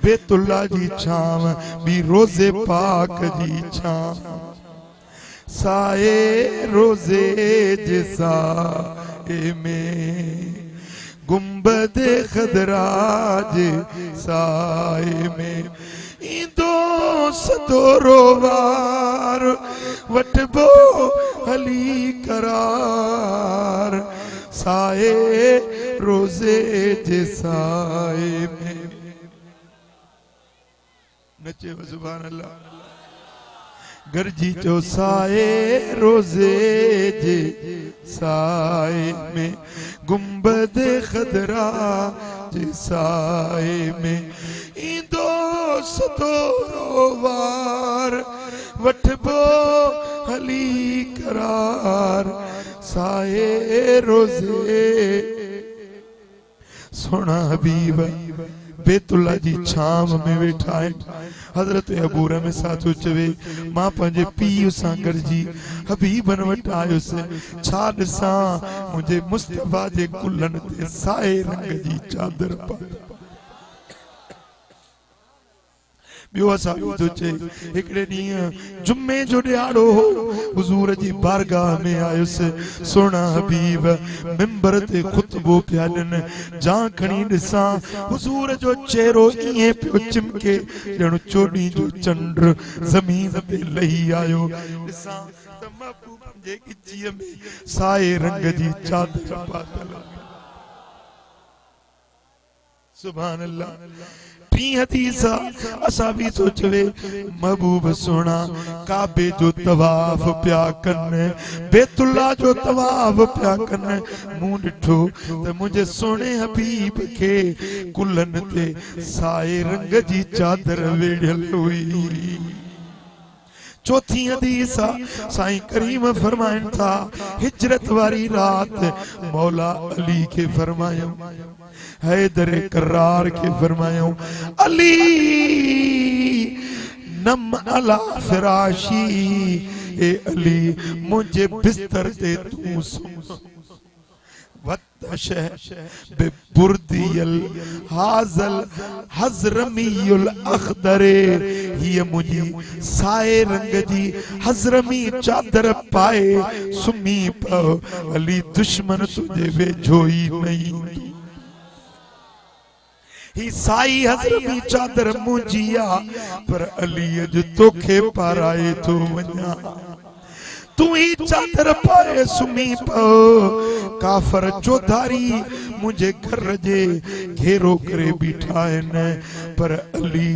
बैतुल्ला जी छाव भी रोजे पाक जी छाव साए रोजे जैसा में गुंबद खदराज साए में इंदो सदोरो वार वटबो हली करार साए रोजे जे साए में नचे सुभान अल्लाह गरजी चो साए रोजे जे साए में गुंबद खदरा जे साए में इंदो सदोरो वार वठबो हली करार साए रोजे सोना हबीब बेतुल्ला जी छाम में वेठा है हजरत अबू रमे साथो चवे मां पंजे पीउ सां गॾिजी हबीबन वटि आयुसि छा ॾिसां मुंहिंजे मुस्तफा जे कुलनि ते साए रंग जी चादर पाई बियो असा तो चे एकड़े ॾींहुं जुम्मे जो ॾियारो हो हुजूर जी बारगाह में आयुसि सोना हबीब मिंबर ते खुतबो पिया ॾिन जा खणी ॾिसां हुजूर जो चेहरो ईअं पियो चिमके ॼण चोॾीं जो चंड ज़मीन ते लही आयो ॾिसां त महबूब जे गिचीअ में साए रंग जी चादर पातल सुभान अल्लाह टी हदीस असा भी सोचवे महबूब सोना काबे जो तवाफ प्या कन बैतुल्ला जो तवाफ प्या कन मुंह ॾिठो त मुझे सोने हबीब के कुलन ते साए रंग जी चादर वेढ़ियल हुई चौथी हदीस साईं करीम फरमाइन था हिजरत वारी रात मौला अली के फरमायो हैदर करार के फरमायो अली नम अला फिराशी ए अली मुझे बिस्तर ते तू सुम वतश बेबुर्दियल हाजल हजरमीयुल अखदरे ये मुझी साए रंग जी हजरमी चादर पाए सुमी पो अली दुश्मन तुझे वेझोई नहीं ही साई हजरमी चादर मुझिया पर अली अज तोखे पाराए तो वञा तू ही चादर पाए सुमी पो काफर चौधारी मुझे घर जे घेरो करे बीठा न पर अली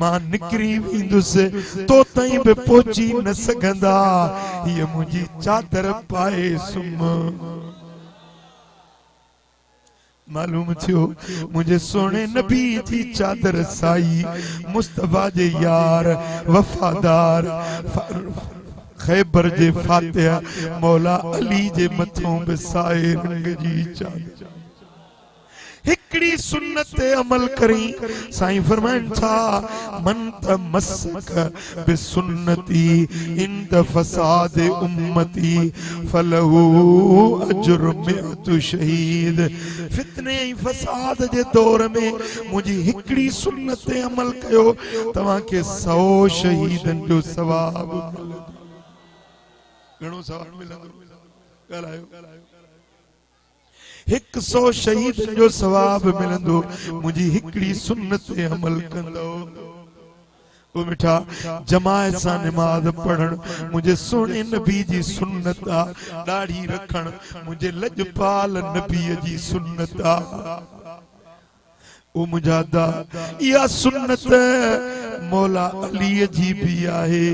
मां निकरी वेंदुसि तो ताईं बि पहुची न सघंदा ये मुझी चादर पाए सुम मालूम थियो मुझे सोने नबी जी चादर साई मुस्तफा जे यार वफादार खैबर जे फातिहा मौला अली जे मथों बि साए रंग जी चादर हिकड़ी सुन्नत ते अमल करी साईं फरमाइन था मन तमस्सक बिसुन्नती इंद फसाद उम्मती फलहू अजर मिअतु शहीद फितने फसाद जे दौर में मुझी हिकड़ी सुन्नत ते अमल कयो तवां के 100 शहीदन जो सवाब घणो सवाब मिलंदो ॻाल्हायो 100 शहीद जो सवाब मिलंदो मुझी हिकड़ी सुन्नत ते अमल कंदो ओ मिठा जमायत सा नमाज पढ़न मुझे सोने नबी जी सुन्नत आ दाढ़ी रखन मुझे लजपाल नबी जी सुन्नत आ ओ मुजादा या सुन्नत मौला अली जी भी आहे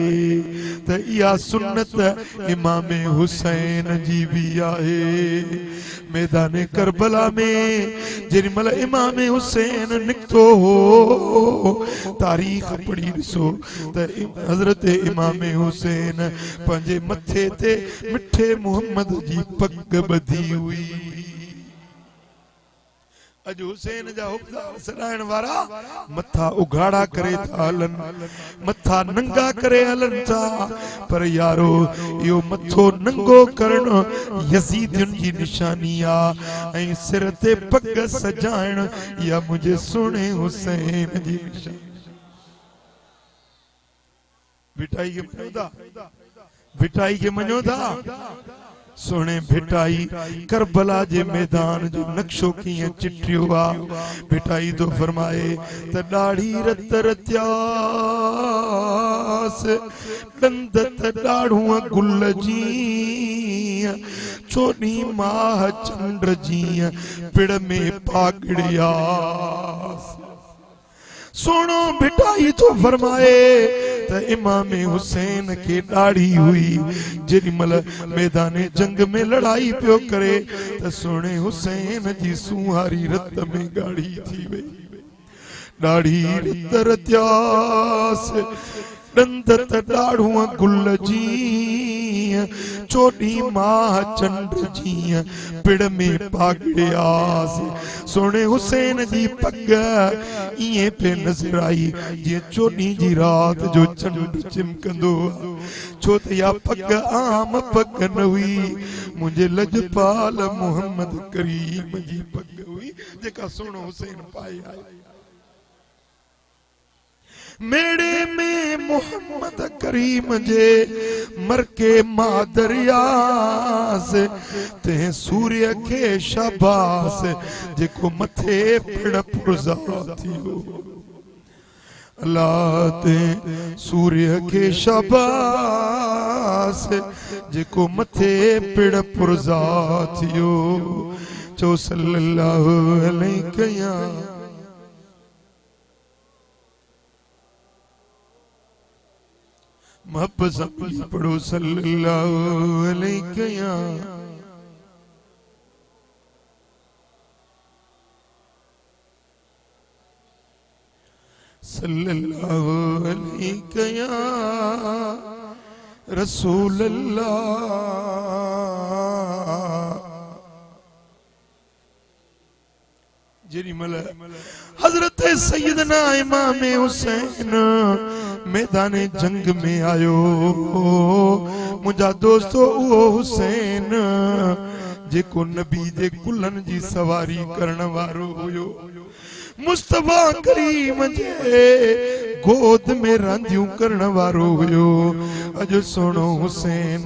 त या सुन्नत इमाम हुसैन जी भी आहे मैदान करबला में जेमल इमाम हुसैन निकतो हो तारीख पढ़ी ॾिसो त हजरत इमाम हुसैन पंहिंजे मथे ते मिठे मोहम्मद जी पग ॿधी हुई अज हुसैन जा हुबदार सदाइण वारा मथा उघाड़ा करे था हलन मथा नंगा करे हलन था पर यारो यो मथो नंगो करण यजीदियुन जी निशानी आ ऐं सिर ते पग सजाइण या मुझे सुने हुसैन जी निशानी बिटाई के मञो था सोने भिटाई करबला जे मैदान जो नक्शो कीअं चिट्रियो आ भिटाई तो फरमाए त ॾाढ़ी रत रत्यास ॾंद त ॾाढ़ूअ गुल जीअं चोॾहीं माह चंड जीअं पिड़ में पागड़ियास सोनो भिटाई तो फरमाए त इमाम हुसैन के दाढ़ी हुई जेॾीमल मैदान जंग में लड़ाई पियो करे त सोने हुसैन जी सुहारी रत में गाढ़ी थी वई दाढ़ी रत रत्यास ॾंद त ॾाढ़ूअ गुल जीअं चोॾहीं माह चंड जीअं पिड़ में पागड़ियास सोने हुसैन जी पग इएं पे नज़र आई जीअं चोॾहीं जी रात जो चंड चिमकंदो छो त या पग आम पग न हुई मुंहिंजे लजपाल मोहम्मद करीम जी पग हुई जेका सोनो हुसैन पाए आई मेड़े में मोहम्मद करीम जे मरके मादरियास ते सूर्य के शाबास जेको मथे पिड़ पुरज़ा थियो अल्लाह ते सूर्य के शाबास जेको मथे पिड़ पुरज़ा थियो चो सल्लल्लाहु अलैहि मोहब्बत से पढ़ो सल्लल्लाहु अलैहि सल्लल्लाहु अलैहि या रसूल अल्लाह जेॾीमल हज़रत सैयदना इमाम हुसैन मैदान जंग में आयो मुंहिंजा दोस्तो उहो हुसैन जेको नबी जे कुलन जी सवारी करण वारो हुयो मुस्तफा करीम जे गोद में रांदियूं करण वारो हुयो अॼु सोनो हुसैन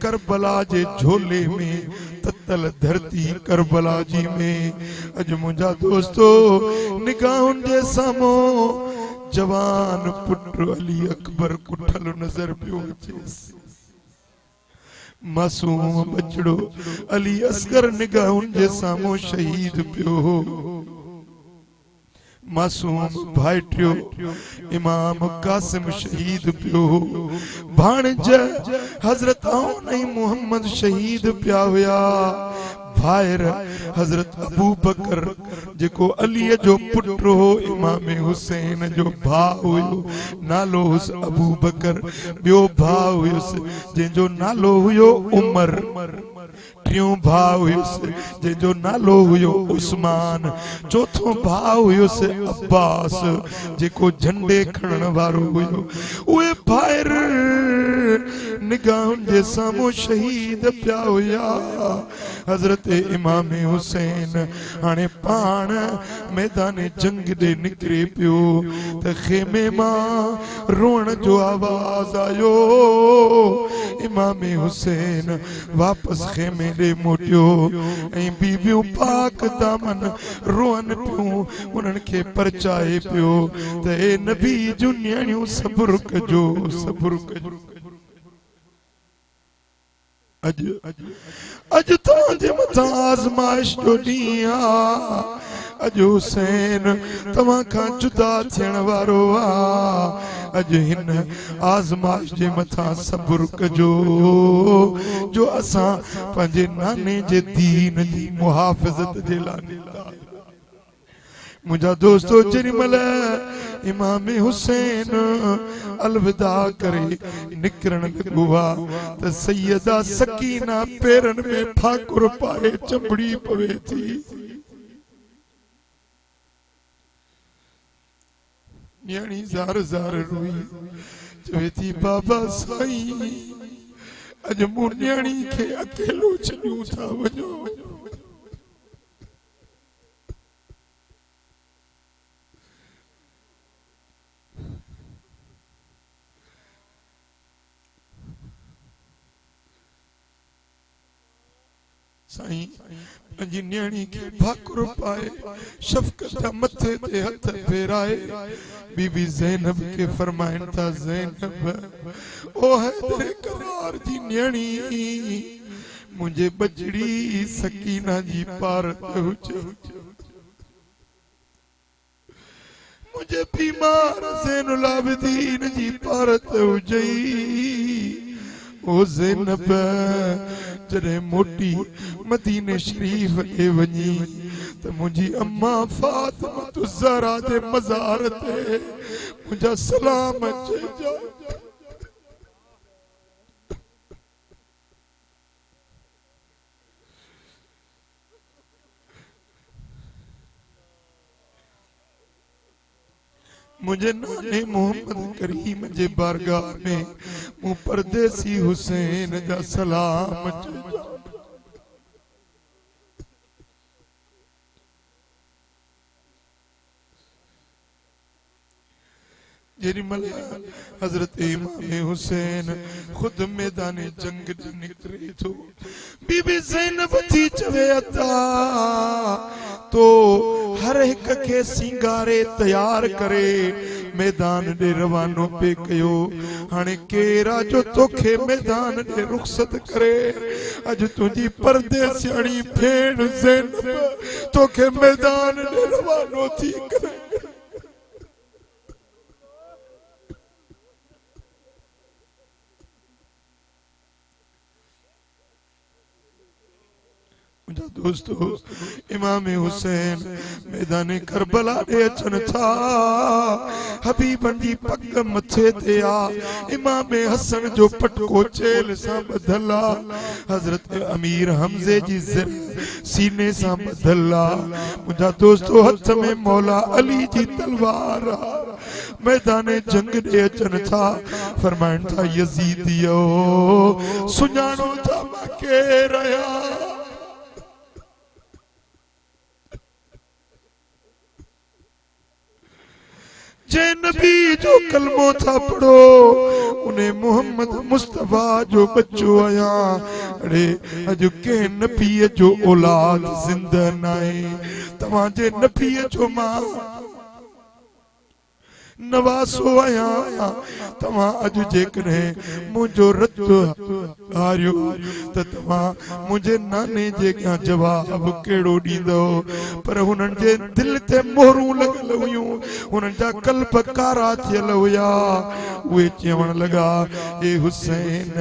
करबला जे झोले में ततल धरती करबला जी में अॼु मुंहिंजा दोस्तो निगाहुनि जे साम्हूं जवान पुट अली अकबर कुठल नजर पियो अचेसि मासूम बचड़ो अली असगर निगाहुनि जे साम्हूं शहीद पियो मासूम भाइटियो इमाम कासिम शहीद पियो भाणज हजरत आउन मोहम्मद शहीद पिया हुया भायर हजरत अबू बकर जेको अली जो पुट हो इमाम हुसैन जो भाउ हुयो नालो हुस अबू बकर बियो भाउ हुयुसि जंहिंजो नालो हुयो उमर टियों भाउ हुयुसि जंहिंजो नालो हुयो उस्मान चौथों भाउ हुयुसि अब्बास जेको झंडे खणण वारो हुयो उहे भाइर निगाहुनि जे साम्हूं शहीद पिया हुया हजरत इमाम हुसैन हाणे पाण मैदान जंग ॾे निकिरे पियो त खेमे मां रोअण जो आवाज़ आयो इमाम हुसैन वापसि खेमे ॾे मोटियो ऐं बीबियूं पाक दामन रोअन पियूं उन्हनि खे परचाए पियो त हे नबी जूं न्याणियूं सब्र कजो सब्र कजो अॼु तव्हांजे मथां आज़माइश जो ॾींहुं आहे अॼु हुसैन तव्हां खां जुदा थियण वारो आहे अॼु हिन आज़माइश जे मथां सब्र कजो जो असां पंहिंजे नाने जे दीन जी मुहाफ़िज़त जे लाइ मुंहिंजा दोस्तो जेॾीमहिल इमाम हुसैन अलविदा करे निकिरण लॻो आहे त सैयदा सकीना पेरनि में ठाकुर पाए चंबड़ी पवे थी न्याणी ज़ार ज़ार रोई चवे थी बाबा साईं अॼु मूं न्याणी खे अकेलो छॾियूं था वञो साईं पंहिंजी न्याणी खे भाकुर पाए शफ़क़त मथे ते हथ फेराए बीबी ज़ैनब के फरमाइन था, ज़ैनब ओ हैदर करार जी न्याणी मुझे बचड़ी सकीना जी पारत हुजे, मुझे बीमार ज़ैनुल आबिदीन जी पारत हुजे। ओ ज़ैनब जॾहिं मोटी मदीने शरीफ के वञी त मुझी अम्मा फातिमा ज़हरा जे मज़ार ते मुझा सलाम चइजा। मुझे नाने मोहम्मद करीम जे बारगाह में मु परदेसी हुसैन जा सलाम चइजा। जेॾीमहिल हज़रत इमाम हुसैन खुद मैदान जंग ॾे निकिरे थो, बीबी ज़ैनब थी चवे अता तो हर एक के सिंगारे तैयार करे मैदान ॾे रवानो पे कयो। हाणे केरा जो तोखे मैदान ॾे रुख़सत करे, अज तुझी परदेसियाणी भेण ज़ैनब तोखे मैदान ॾे रवानो थी करे। दोस्तों इमाम हुसैन मैदान करबला दे अचन था, हबीबन जी पग मथे ते आ, इमाम हसन जो पटको चेल सां बधल आ, हजरत अमीर हमजे जी सीने सां बधल आ। मुंहिंजा दोस्तों हथ में मौला अली जी तलवार आ, मैदान जंग दे अचन था, फरमाइन था यजीदियो सुञाणो था मां केर आहियां। जे नबी जो कलमो था पढ़ो उन्हें मोहम्मद मुस्तफा जो बच्चो आया। अरे अज के नबी जो औलाद जिंदा नाए, तवाजे नबी जो मां नवासो आया, तवा अज जेकॾहिं मुझो रत हारियो त तवा मुझे नाने जे क्या जवाब केड़ो दींदो। पर हुनन जे दिल ते मोहरूं लगल हुयूं, हुनन जा कल्ब कारा थियल हुया। उहे चवण लगा ए हुसैन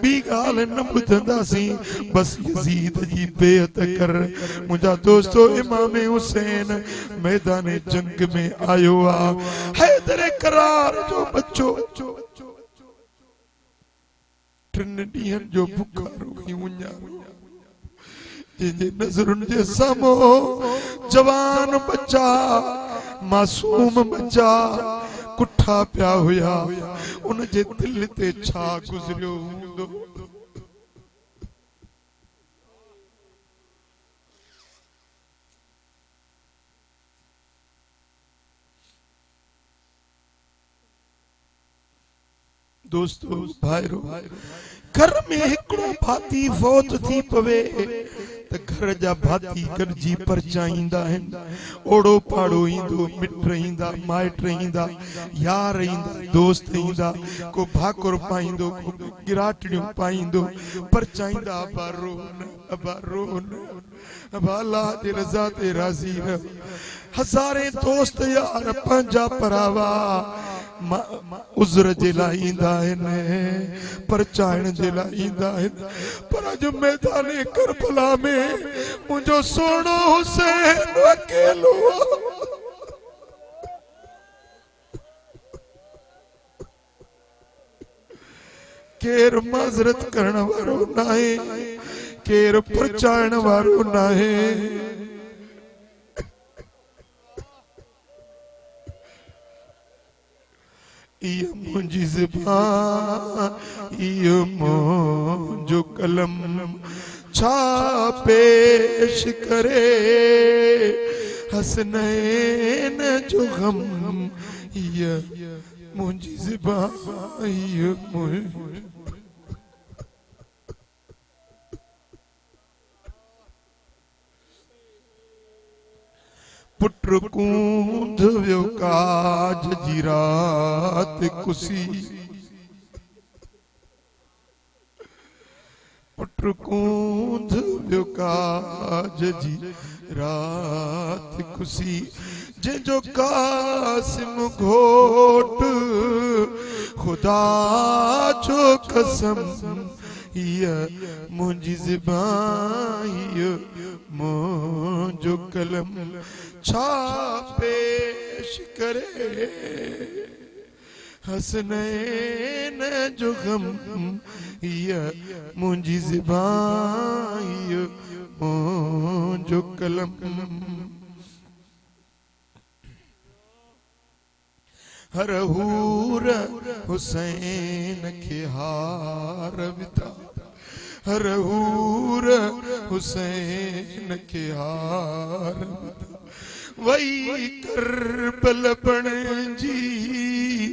बी गाल न बुधंदासी, बस यजीद जी बेअत कर। मुझा दोस्तों इमाम हुसैन मैदान जंग में आयो आ, हैदर करार जो बच्चो टिन ॾींहंनि जो बुखार हुई उञा, जंहिंजे नज़रुनि जे साम्हूं जवान बच्चा मासूम बच्चा कुठा पिया हुया, उन जे दिल ते छा गुज़रियो हूंदो। दोस्तों भाइरो घर में हिकड़ो भाती फौत थी पवे त घर जा भाती गॾिजी परचाईंदा आहिनि। ओड़ो पाड़ो ईंदो, मिट ईंदा, माइट ईंदा, यार ईंदा, दोस्त ईंदा, को भाकुर पाईंदो, को गिराटड़ियूं पाईंदो, परचाईंदा अबारोन अबाला जे रज़ा ते राज़ी रह। हज़ारे दोस्त यार पंहिंजा परावा उज़र जे लाइ ईंदा आहिनि, परचाइण जे लाइ ईंदा आहिनि। पर अॼु मैदान करबला में मुंहिंजो सोनो हुसैन अकेलो केर माज़रत करण वारो नाहे, केर परचाइण वारो नाहे। ये मुझी ज़बान ये मुझो कलम छा पेश करे, हसनैन जो गम ये मुझी ज़बान ये मुझ पुत्र कूंद वियो काज जी रात कुसी पुत्र कूंद वियो काज जी रात कुसी जो कासिम घोट खुदा जो कसम ये मुझी ज़बान मुझो कलम छा पेश करे हसनैन जो गम ये मुझी ज़बान मुझो कलम हर हूर हुसैन के हार विता हर हूर हुसैन के हार विता वही करबल बण जी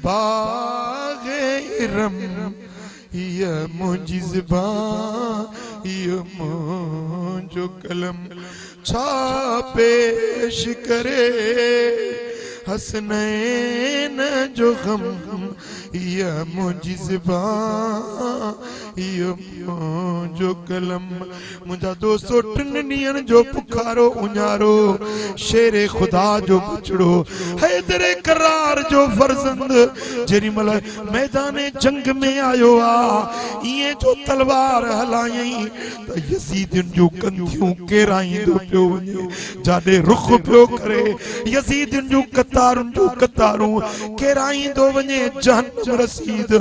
बाग़े इरम ये मुझी ज़बान ये मुझो कलम छा पेश करे हसनैन जो गम ये मुझी ज़बान ये मुझो कलम मुझा दोस्तों टिन जो पुकारो उन्यारो शेरे खुदा जो बचड़ो हैदरे करार जो फर्जंद जेरी मल मैदाने जंग में आयो आ ये जो तलवार हलाई त यजीदिन जो कंधियों केराई दो पियो वने जाडे रुख पियो करे यजीदिन जो कतारूं केराई दो वने जहन्नम रसीद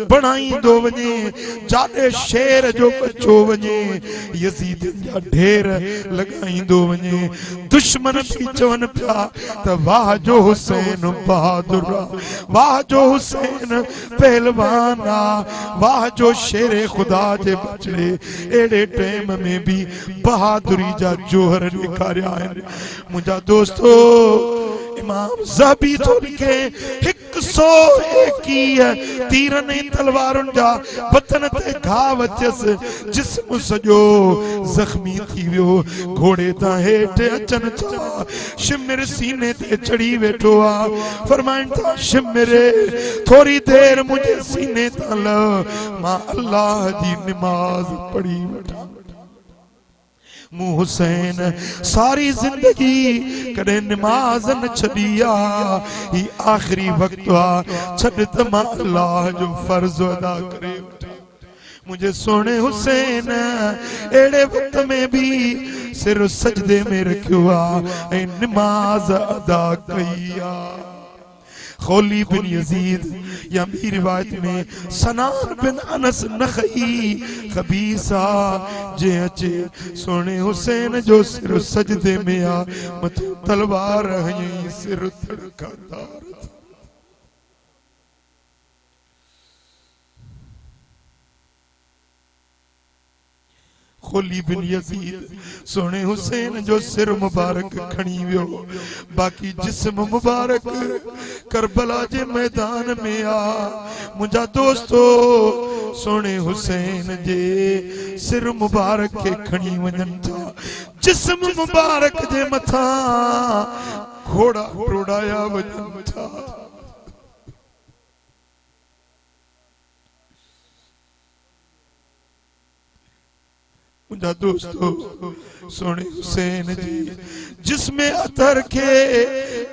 बनाई दो वने जाडे शेर जो बचो वने यजीद जा ढेर लगाई दो वने दुश्मन भी चवन पिया त वाह जो हुसैन बहादुर वाह जो हुसैन पहलवाना वाह जो शेरे खुदा जे बचड़े एड़े टाइम में भी बहादुरी जा जोहर निखारिया आहिनि मुझा दोस्तों इमाम ज़हबी तो लिखे 121 तीरन तलवारुन जा बतन ते घाव अचस जिस्म सजो जख्मी थी वियो घोड़े ता हेठ अचन था शिमिर सीने ते चढ़ी वेठो आ फरमाइन था शिमिरे थोड़ी देर मुझे सीने ता ल मां अल्लाह जी नमाज पढ़ी वठा मुँह हुसैन सारी जिंदगी कदे नमाज न छड़िया ही आखिरी वक्त आ छड़ त मां अल्लाह जो फर्ज अदा करे मुझे सोने हुसैन एड़े वक्त में भी सिर सजदे में रखियो आ ऐं नमाज अदा कईया खौली बिन यजीद या भी रिवायत में सनान बिन अनस नखई खबीसा जे अचे सोने हुसैन जो सिर सजदे में आ मत तलवार हई सिर तड़कादार खोली बिन यजीद सोने हुसैन जो सिर मुबारक खणी वियो बाकी जिस्म मुबारक करबला जे मैदान में आ मुझा दोस्तों सोने हुसैन जे सिर मुबारक के खणी वजन था जिस्म मुबारक जे मथा घोड़ा उड़ाया वजन था मुझा दोस्तों सोने हुसैन जी जिसमें अतर के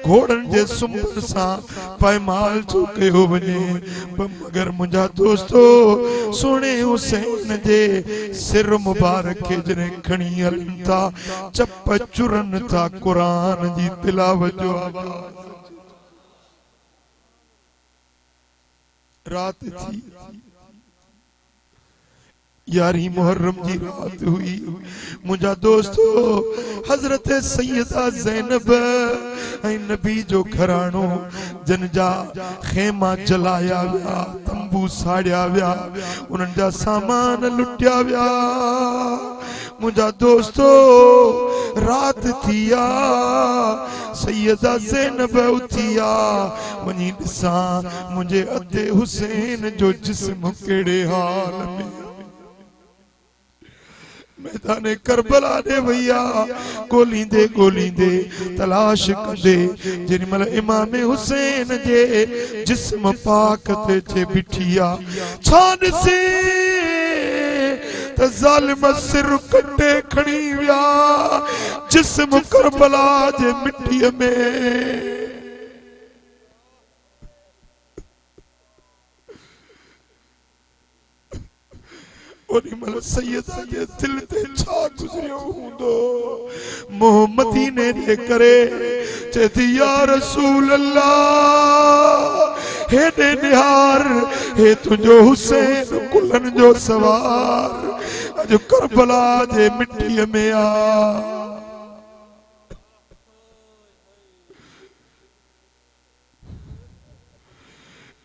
घोड़न जे सुंबर सा पैमाल चुके हो वने मगर मुझा दोस्तों सोने हुसैन जे सिर मुबारक के जने खणी हलन था चप चुरन था कुरान जी तिलावत जो आवाज रात थी यारी मुहर्रम जी रात हुई मुझा दोस्तों हजरत सैयदा ज़ैनब नबी जो घरानो जन जा खेमा जलाया विया तंबू साड़िया विया उन्हनि जा सामान लुटिया विया मुझा दोस्तों रात थिया सैयदा ज़ैनब उथिया वनी ॾिसा मुझे अते हुसैन जो जिस्म केड़े हाल में मैदाने करबला दे भैया गोलींदे तलाश कंदे जेरी मल इमाम हुसैन जे जिस्म पाक ते चे बिठिया छान से त जालिम सिर कटे खणी विया जिस्म करबला जे मिट्टी में मल सैयदा जे दिल ते छा गुजरियो हुंदो मोहम्मदी ने जे करे चेती या रसूल अल्लाह हे दे निहार हे तुझो हुसैन कुलन जो सवार अज करबला जे मिट्टी में आ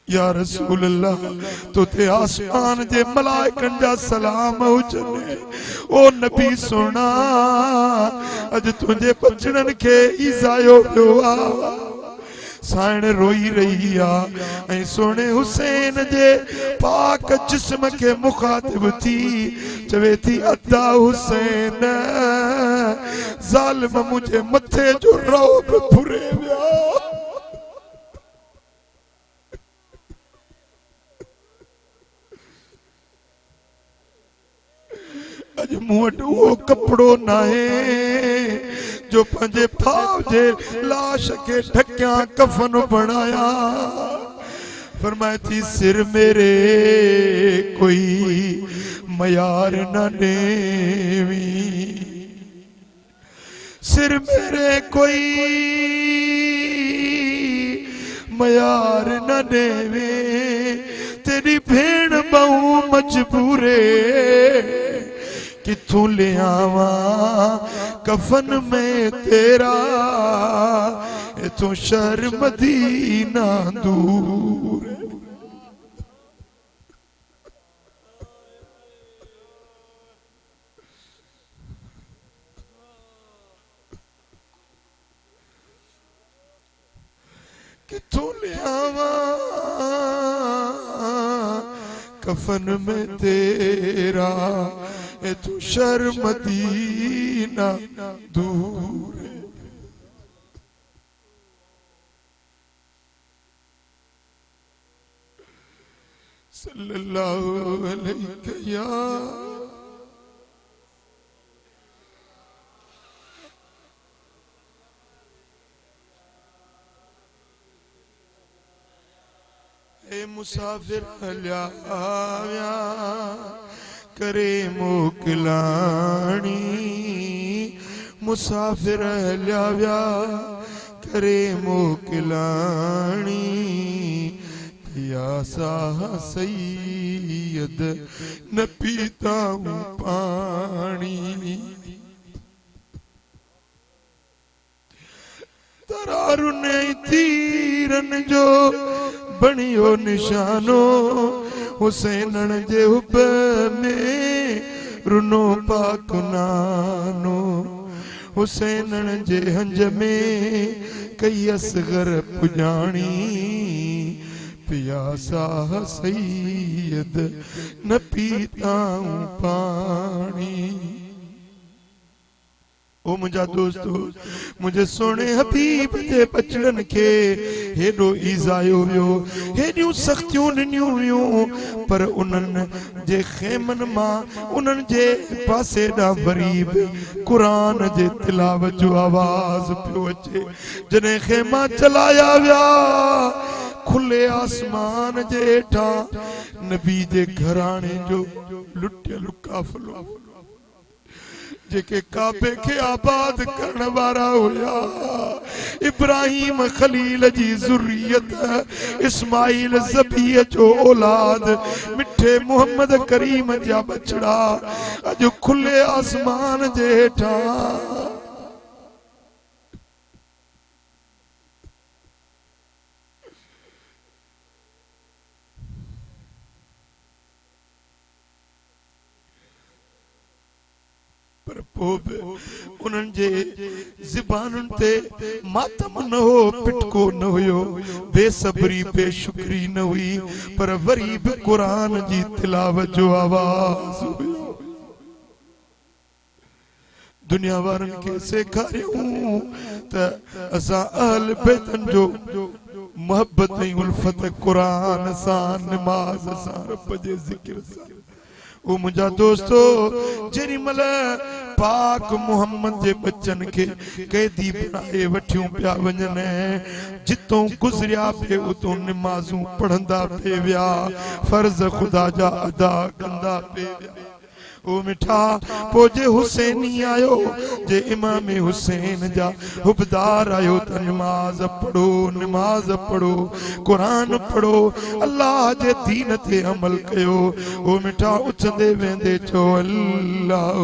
या रसूल अल्लाह तो ते आसमान जे मलाइकन जा सलाम हुजने ओ नबी सुना अज तुझे बचड़न के इजायो पियो आ साण रोई रही आ ऐ सोने हुसैन जे पाक जिस्म के मुखातिब थी चवे थी अद्दा हुसैन जालिम मुझे मथे जो रौब फुरे विया अज मुट वो कपड़ो नाहे जो पंजे फाव जे लाश के ढक्या कफन बनाया फरमाए थी सिर मेरे कोई मयार न नेवी सिर मेरे कोई मयार न नेवे तेरी भेण बहु मजबूरे किथों ले आवा कफन में तेरा इथों शहर मदीना दूर किथों ले आवा कफन में तेरा तू शर्म मदीना दूर सल्लल्लाहु अलैहि या ए मुसाफिर हल्या करे मोकलानी मुसाफिर हल्या करे मोकलानी प्यासा सैयद न पीता हूँ पानी तरारुन तीरन जो बनियो निशानो हुसैनन जे हुब में रुनो पाक नानो हुसैनन जे हंज में कई असगर पुजानी प्यासा सैयद न पीता हूँ पानी ओ मुझा दोस्तों मुझे सोने हबीब जे बचड़न के हेडो ईज़ायो वियो हेडियूं सख्तियूं ॾिनियूं हुयूं पर उन्हनि जे खेमन मां उन्हनि जे पासे ॾांहुं वरी बि क़ुरान जे तिलावत जो आवाज़ पियो अचे जॾहिं खेमा चलाया विया खुले आसमान जे हेठां नबी जे घराणे जो लुटियल काफ़िलो जेके काबे के आबाद करने वाला हुया इब्राहिम खलील जी ज़ुर्रियत इस्माइल ज़बी जो औलाद मिठे मोहम्मद करीम जा बचड़ा अज खुले आसमान जे हेठां उन्हनि जे ज़बानुनि ते मातम न हो पिटको न हुयो बेसब्री बेशुक्री न हुई पर वरी बि क़ुरान जी तिलावत जो आवाज़ हुयो दुनिया वारन के सेखारियूं त असां अहल बैतन जो मोहब्बत ऐं उल्फत कुरान सां नमाज सां रब जे ज़िक्र सां। ओ मुंहिंजा दोस्तो जेरी मल पाक मोहम्मद जे बच्चन के कैदी बनाए वठियूं पिया वञन जितों गुज़रिया पे उतों नमाज़ूं पढ़ंदा पे विया फर्ज खुदा जा अदा कंदा पे विया। ओ मिठा पो जे हुसैनी आयो जे इमाम हुसैन जा हुबदार आयो त नमाज पढ़ो कुरान पढ़ो अल्लाह जे दीन ते अमल कयो। ओ मिठा उछंदे वेंदे चो अल्लाह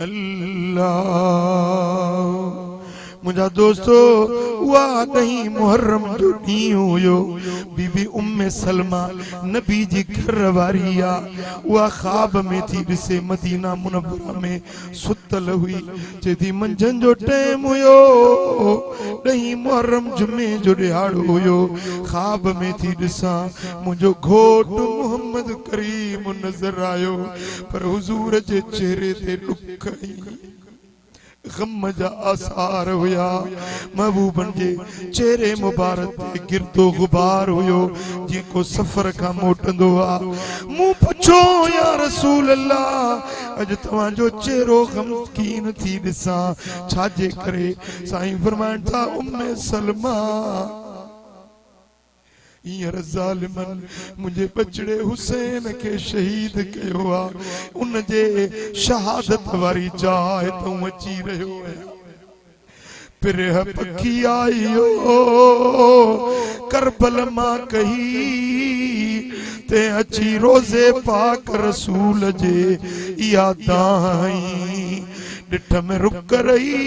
अल्लाह। मुझा दोस्तो उहा नहीं मुहर्रम जो ॾींहुं हुयो बीबी उम्मे सलमा नबी जी घर वारी आ उहा ख्वाब में थी ॾिसे मदीना मुनव्वरा में सुतल हुई चेती मंझंदि जो टाइम हुयो ॾहीं मुहर्रम जुमे जो ॾियारो हुयो ख्वाब में थी ॾिसां मुंहिंजो घोट मोहम्मद करीम नज़र आयो पर हुजूर जे चेहरे ते ॾुख गम जा आसार हुया महबूबन जे चेहरे मुबारक ते गिरदो गुबार हुयो जेको सफर का मोटंदो आ। मूं पुछो या रसूल अल्लाह अज तवां जो चेहरो गमकीन थी ॾिसां छाजे करे। साईं फरमाइनि था उम्मे सलमा ईयर ज़ालिमन मुझे बचड़े हुसैन के शहीद कयो आ उन जे शहादत वारी जाइ तूं अची रहियो है पिरह पखी आयो करबल मां कही ते अची रोज़े पाक रसूल जे इया दाई ॾिठ में रुक रही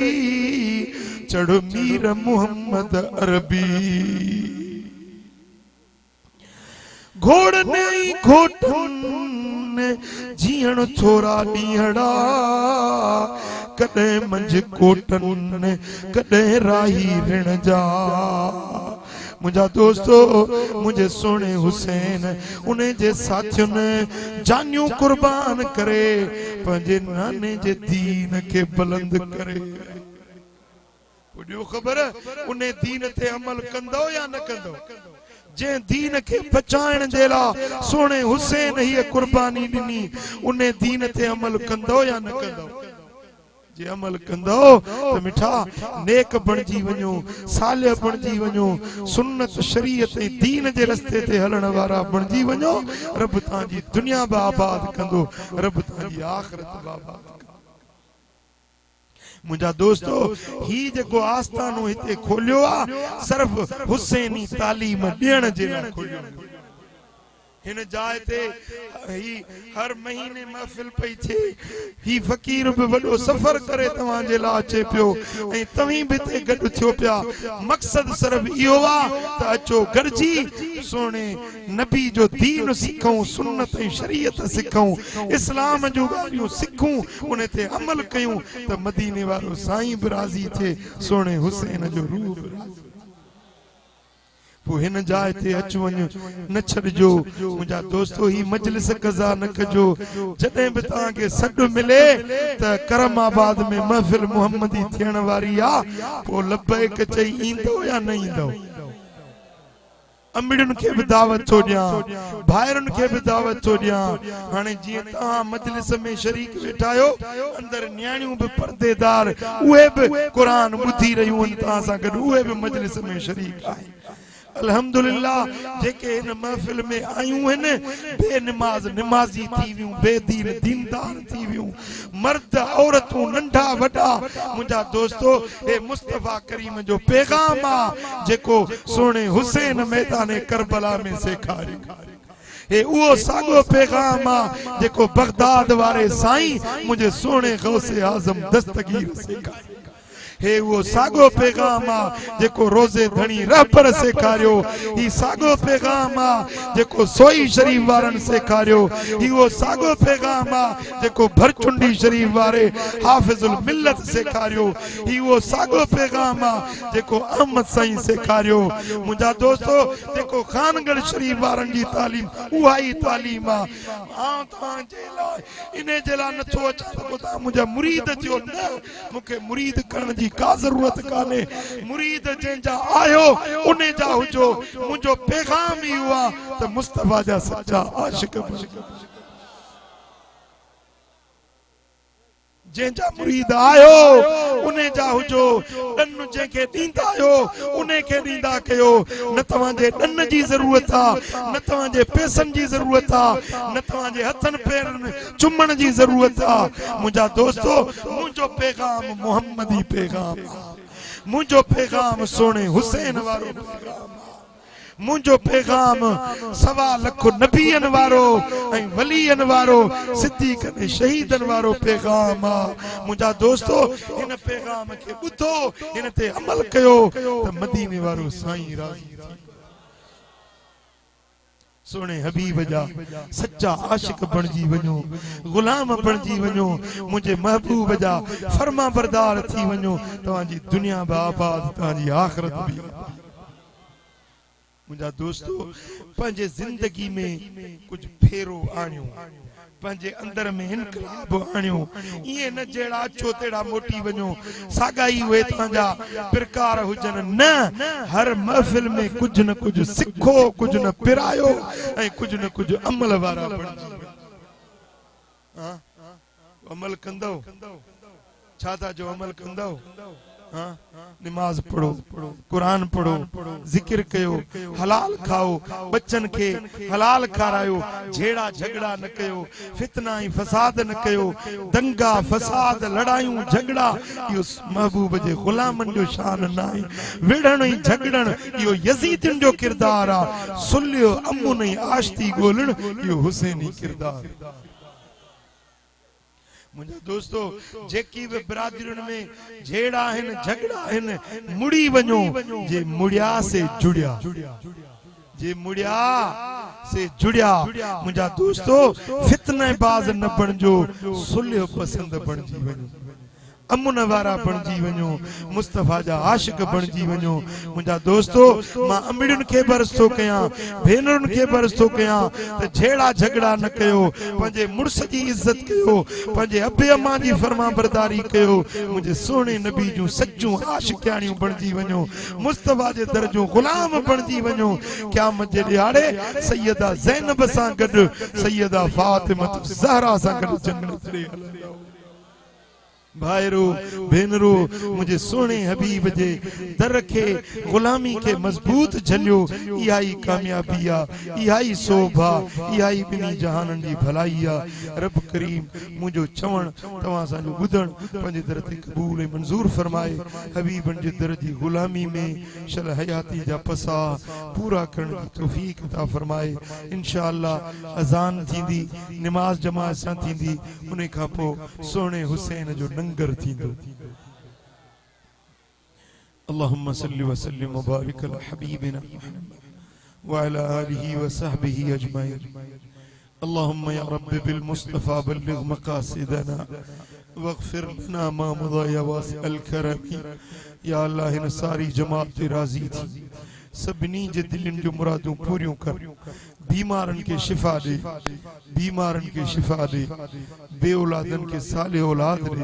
चढ़ मीर मोहम्मद अरबी घोड़ने घोटन जीअण थोरा ॾींहड़ा कॾहिं मंझि कोटन कॾहिं राही रिण जा। मुझा दोस्तो मुझे सोने हुसैन उन्हें जे साथियुनि जानियूं कुर्बान करे पंहिंजे नाने जे दीन के बुलंद करे। ख़बर उन्हें दीन ते अमल कंदो या न कंदो जे दीन के बचाइण जे लाइ सोने हुसैन ही कुर्बानी ॾिनी उन्हें दीन ते अमल कंदो या न कंदो। जे अमल कंदो तो मिठा नेक बणजी वञो सालिह बणजी वञो सुन्नत शरीयत ऐं दीन जे रस्ते ते हलण वारा बणजी वञो रब तव्हांजी दुनिया बि आबाद कंदो रब तव्हांजी आख़िरत बि आबाद कंदो। मुझा दोस्तो ही जेको आस्थानो हिते खोलियो आ सिर्फ हुसैनी तालीम ॾियण जे लाइ खोलियो हिन जाइ ते ही हर महीने महफिल पई थे ही फकीर भी वडो सफर करे तवां जे लाइ अचे पियो ऐं तव्हीं भी ते गॾु थियो पिया मक़सद सिर्फ इहो आ त अचो गॾिजी सोने नबी जो दीन सिखूं सुन्नत ऐं शरीयत सिखूं इस्लाम जो ॻाल्हियूं सिखूं उन ते अमल कयूं त मदीने वारो साईं बि राज़ी थिए सोने हुसैन जो रूह बि राज़ी। हिन जाइ ते अच वञ न छॾिजो मुंहिंजा दोस्तो ही मजलिस कज़ा न कजो जॾहिं बि तव्हांखे सॾु मिले त करमाबाद में महफ़िल मुहम्मदी थियण वारी आ पोइ लबैक चई ईंदो या न ईंदो। अमड़ियुनि खे भी दावत थो ॾियां भाइरुनि खे भी दावत थो ॾियां हाणे जीअं तव्हां मजलिस में शरीक वेठा आहियो अंदर न्याणियूं भी पर्देदार उहे भी क़ुरान ॿुधी रहियूं आहिनि तव्हां सां गॾु उहे भी मजलिस में शरीक आहिनि। अल्हम्दुलिल्लाह जेके इन महफिल में आयूं हैं बेनमाज नमाजी थी वियूं बेदीन दीनदार थी वियूं मर्द औरतूं नंढा वडा मुंहिंजा दोस्तो ए मुस्तफा करीम जो पैगाम आ जेको सोने हुसैन मैदान करबला में सेखारी ए उहो साॻो पैगाम आ जेको बगदाद वारे साईं मुंहिंजे सोने गौसे आज़म दस्तगीर सेखारी। हे वो सागो पैगाम आ जेको रोजे धणी रहबर सेखारियो ही सागो पैगाम आ जेको सोई शरीफ वारन सेखारियो ही वो सागो पैगाम आ जेको भरचुंडी शरीफ वारे हाफिजुल मिल्लत सेखारियो ही वो सागो पैगाम आ जेको अहमद साईं सेखारियो मुंजा दोस्तो जेको खानगढ़ शरीफ वारन जी तालीम उहा ही तालीम आ तां जे लाइ इने जे लाइ नथो अचा त ता मुंजा मुरीद थियो न मुखे मुरीद करण जी का जरूरत काने मुरीद जंहिंजा आयो उन्हें जा हुजो मुंहिंजो पैगाम ही हुआ त मुस्तफा जा सच्चा आशिक जंहिंजा मुरीद आयो उन्हें जा हुजो ॾन जंहिंखे ॾींदा आयो उन्हें खे ॾींदा कयो न तव्हांजे ॾन जी ज़रूरत आहे न तव्हांजे पैसनि जी ज़रूरत आहे न तव्हांजे हथनि पेरनि चुमण जी ज़रूरत आहे मुंहिंजा दोस्तो मुंहिंजो पैगाम मुहम्मदी पैगाम आहे मुंहिंजो पैगाम सोने हुसैन वारो पैगाम मुंहिंजो पैगाम सवा लख नबियन वारो ऐं वलियन वारो सिद्दीक़न शहीदन वारो पैगाम आ मुंहिंजा दोस्तो इन पैगाम खे ॿुधो इन ते अमल कयो त मदीने वारो साईं राज़ी सोने हबीब जा सच्चा आशिक बणजी वञो गुलाम बणजी वञो मुंहिंजे महबूब जा फर्मा बरदार थी वञो तव्हांजी दुनिया बि आबाद तव्हांजी आख़िरत बि मुंहिंजा दोस्तो पंहिंजे ज़िंदगी में कुछ फेरो आणियो पंहिंजे अंदर में इनकलाब आणियो इए न जेड़ा अचो तेड़ा मोटी वञो सागाई उहे तव्हांजा प्रकार हुजन न हर महफ़िल में कुछ न कुछ सिखो कुछ न पिरायो ऐं कुछ न कुछ अमल वारा बणिजी अमल कंदो छा था जो अमल कंदो नमाज पढ़ो कुरान पढ़ो जिक्र कयो हलाल खाओ बच्चन के हलाल खारायो झेड़ा झगड़ा न कयो फितना ही फसाद न कयो दंगा फसाद लड़ायूं झगड़ा यो महबूब जे गुलामन जो शान नाहे विढ़ण ही झगड़न यो यजीदन जो किरदार आ सुलियो अमुन ही आश्ती गोलण यो हुसैनी किरदार मुझे दोस्तों जेकी भी बिरादरियों में झेड़ा हैं झगड़ा हैं मुड़ी वञो जे मुड़िया से जुड़िया जे मुड़िया से जुड़िया मुझा दोस्तों फितने बाज न बणजो सुलियो पसंद बणजी वञो अमुन वारा बणजी वञो मुस्तफा जा आशिक बणजी वञो मुंहिंजा दोस्तो मां अमड़ियुनि खे बरसतो कयां भेनरुनि खे बरसतो कयां त झेड़ा झगड़ा न कयो पंहिंजे मुड़स जी इज्जत कयो पंहिंजे अबे अम्मा जी फर्मा बरदारी कयो मुंहिंजे सोने नबी जूं सच्चूं आशिकियाणियूं बणजी वञो मुस्तफा जे दर जूं गुलाम बणजी वञो क़यामत जे ॾियारे सैयदा ज़ैनब सां गॾु सैयदा फातिमा ज़हरा सां गॾु जन्नत ॾे हलंदा भाईरो भेनरो मुझे सोने हबीब जे दर के गुलामी के मजबूत झलियो इहा ही कामयाबी आ इहा ही शोभा इहा ही बिनी जहानन जी भलाई आ रब करीम मुझो चवण तवा सा जो बुधण पंजे दर ते कबूल ऐं मंजूर फरमाए हबीबन जे दर जी गुलामी में शल हयाती जा पसा पूरा करण की तौफीक अता फरमाए इंशाअल्लाह अजान थींदी नमाज जमात सां थींदी उन खां पोइ सोने हुसैन जो लंगर थींदो अल्लाहुम्मा सल्लि व सल्लिम व बारिक अला हबीबिना व अला आलिहि व सहबिहि अजमईन अल्लाहुम्मा या रब्बी बिल मुस्तफा बल्लिग मकासिदना वगफिर लना मा मदा या वासिअल करमी या अल्लाह इन सारी जमात ते राजी थी सबनी जे दिलन जो मुरादों पूरियों कर बीमारन के शिफा दे बीमारन के शिफा दे बे औलादन के साले औलाद दे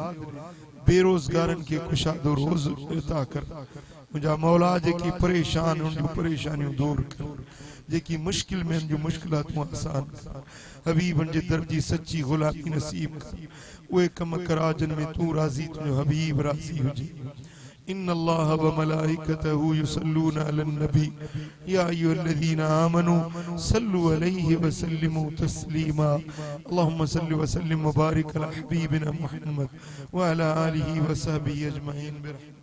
बेरोजगारन के कुशादो रोज अता कर मुझा मौला जेकी परेशान उन परेशानियों दूर कर जेकी मुश्किल में जो मुश्किलात आसान कर हबीबन जे दर्जी सच्ची गुलामी नसीब कर वे कम करा जिन में तू राजी तुझो हबीब राजी हुजी इन्न अल्लाह व मलाइकतहु युसल्लूना अलन नबी या अय्युहल्लज़ीना आमनू सल्लु अलैहि व सल्लिमू तस्लीमा अल्लाहुम्मा सल्लि व सल्लिम व बारिक अला हबीबिना मुहम्मद व अला आलिहि व सहबिहि अजमईन बिरहमतिक।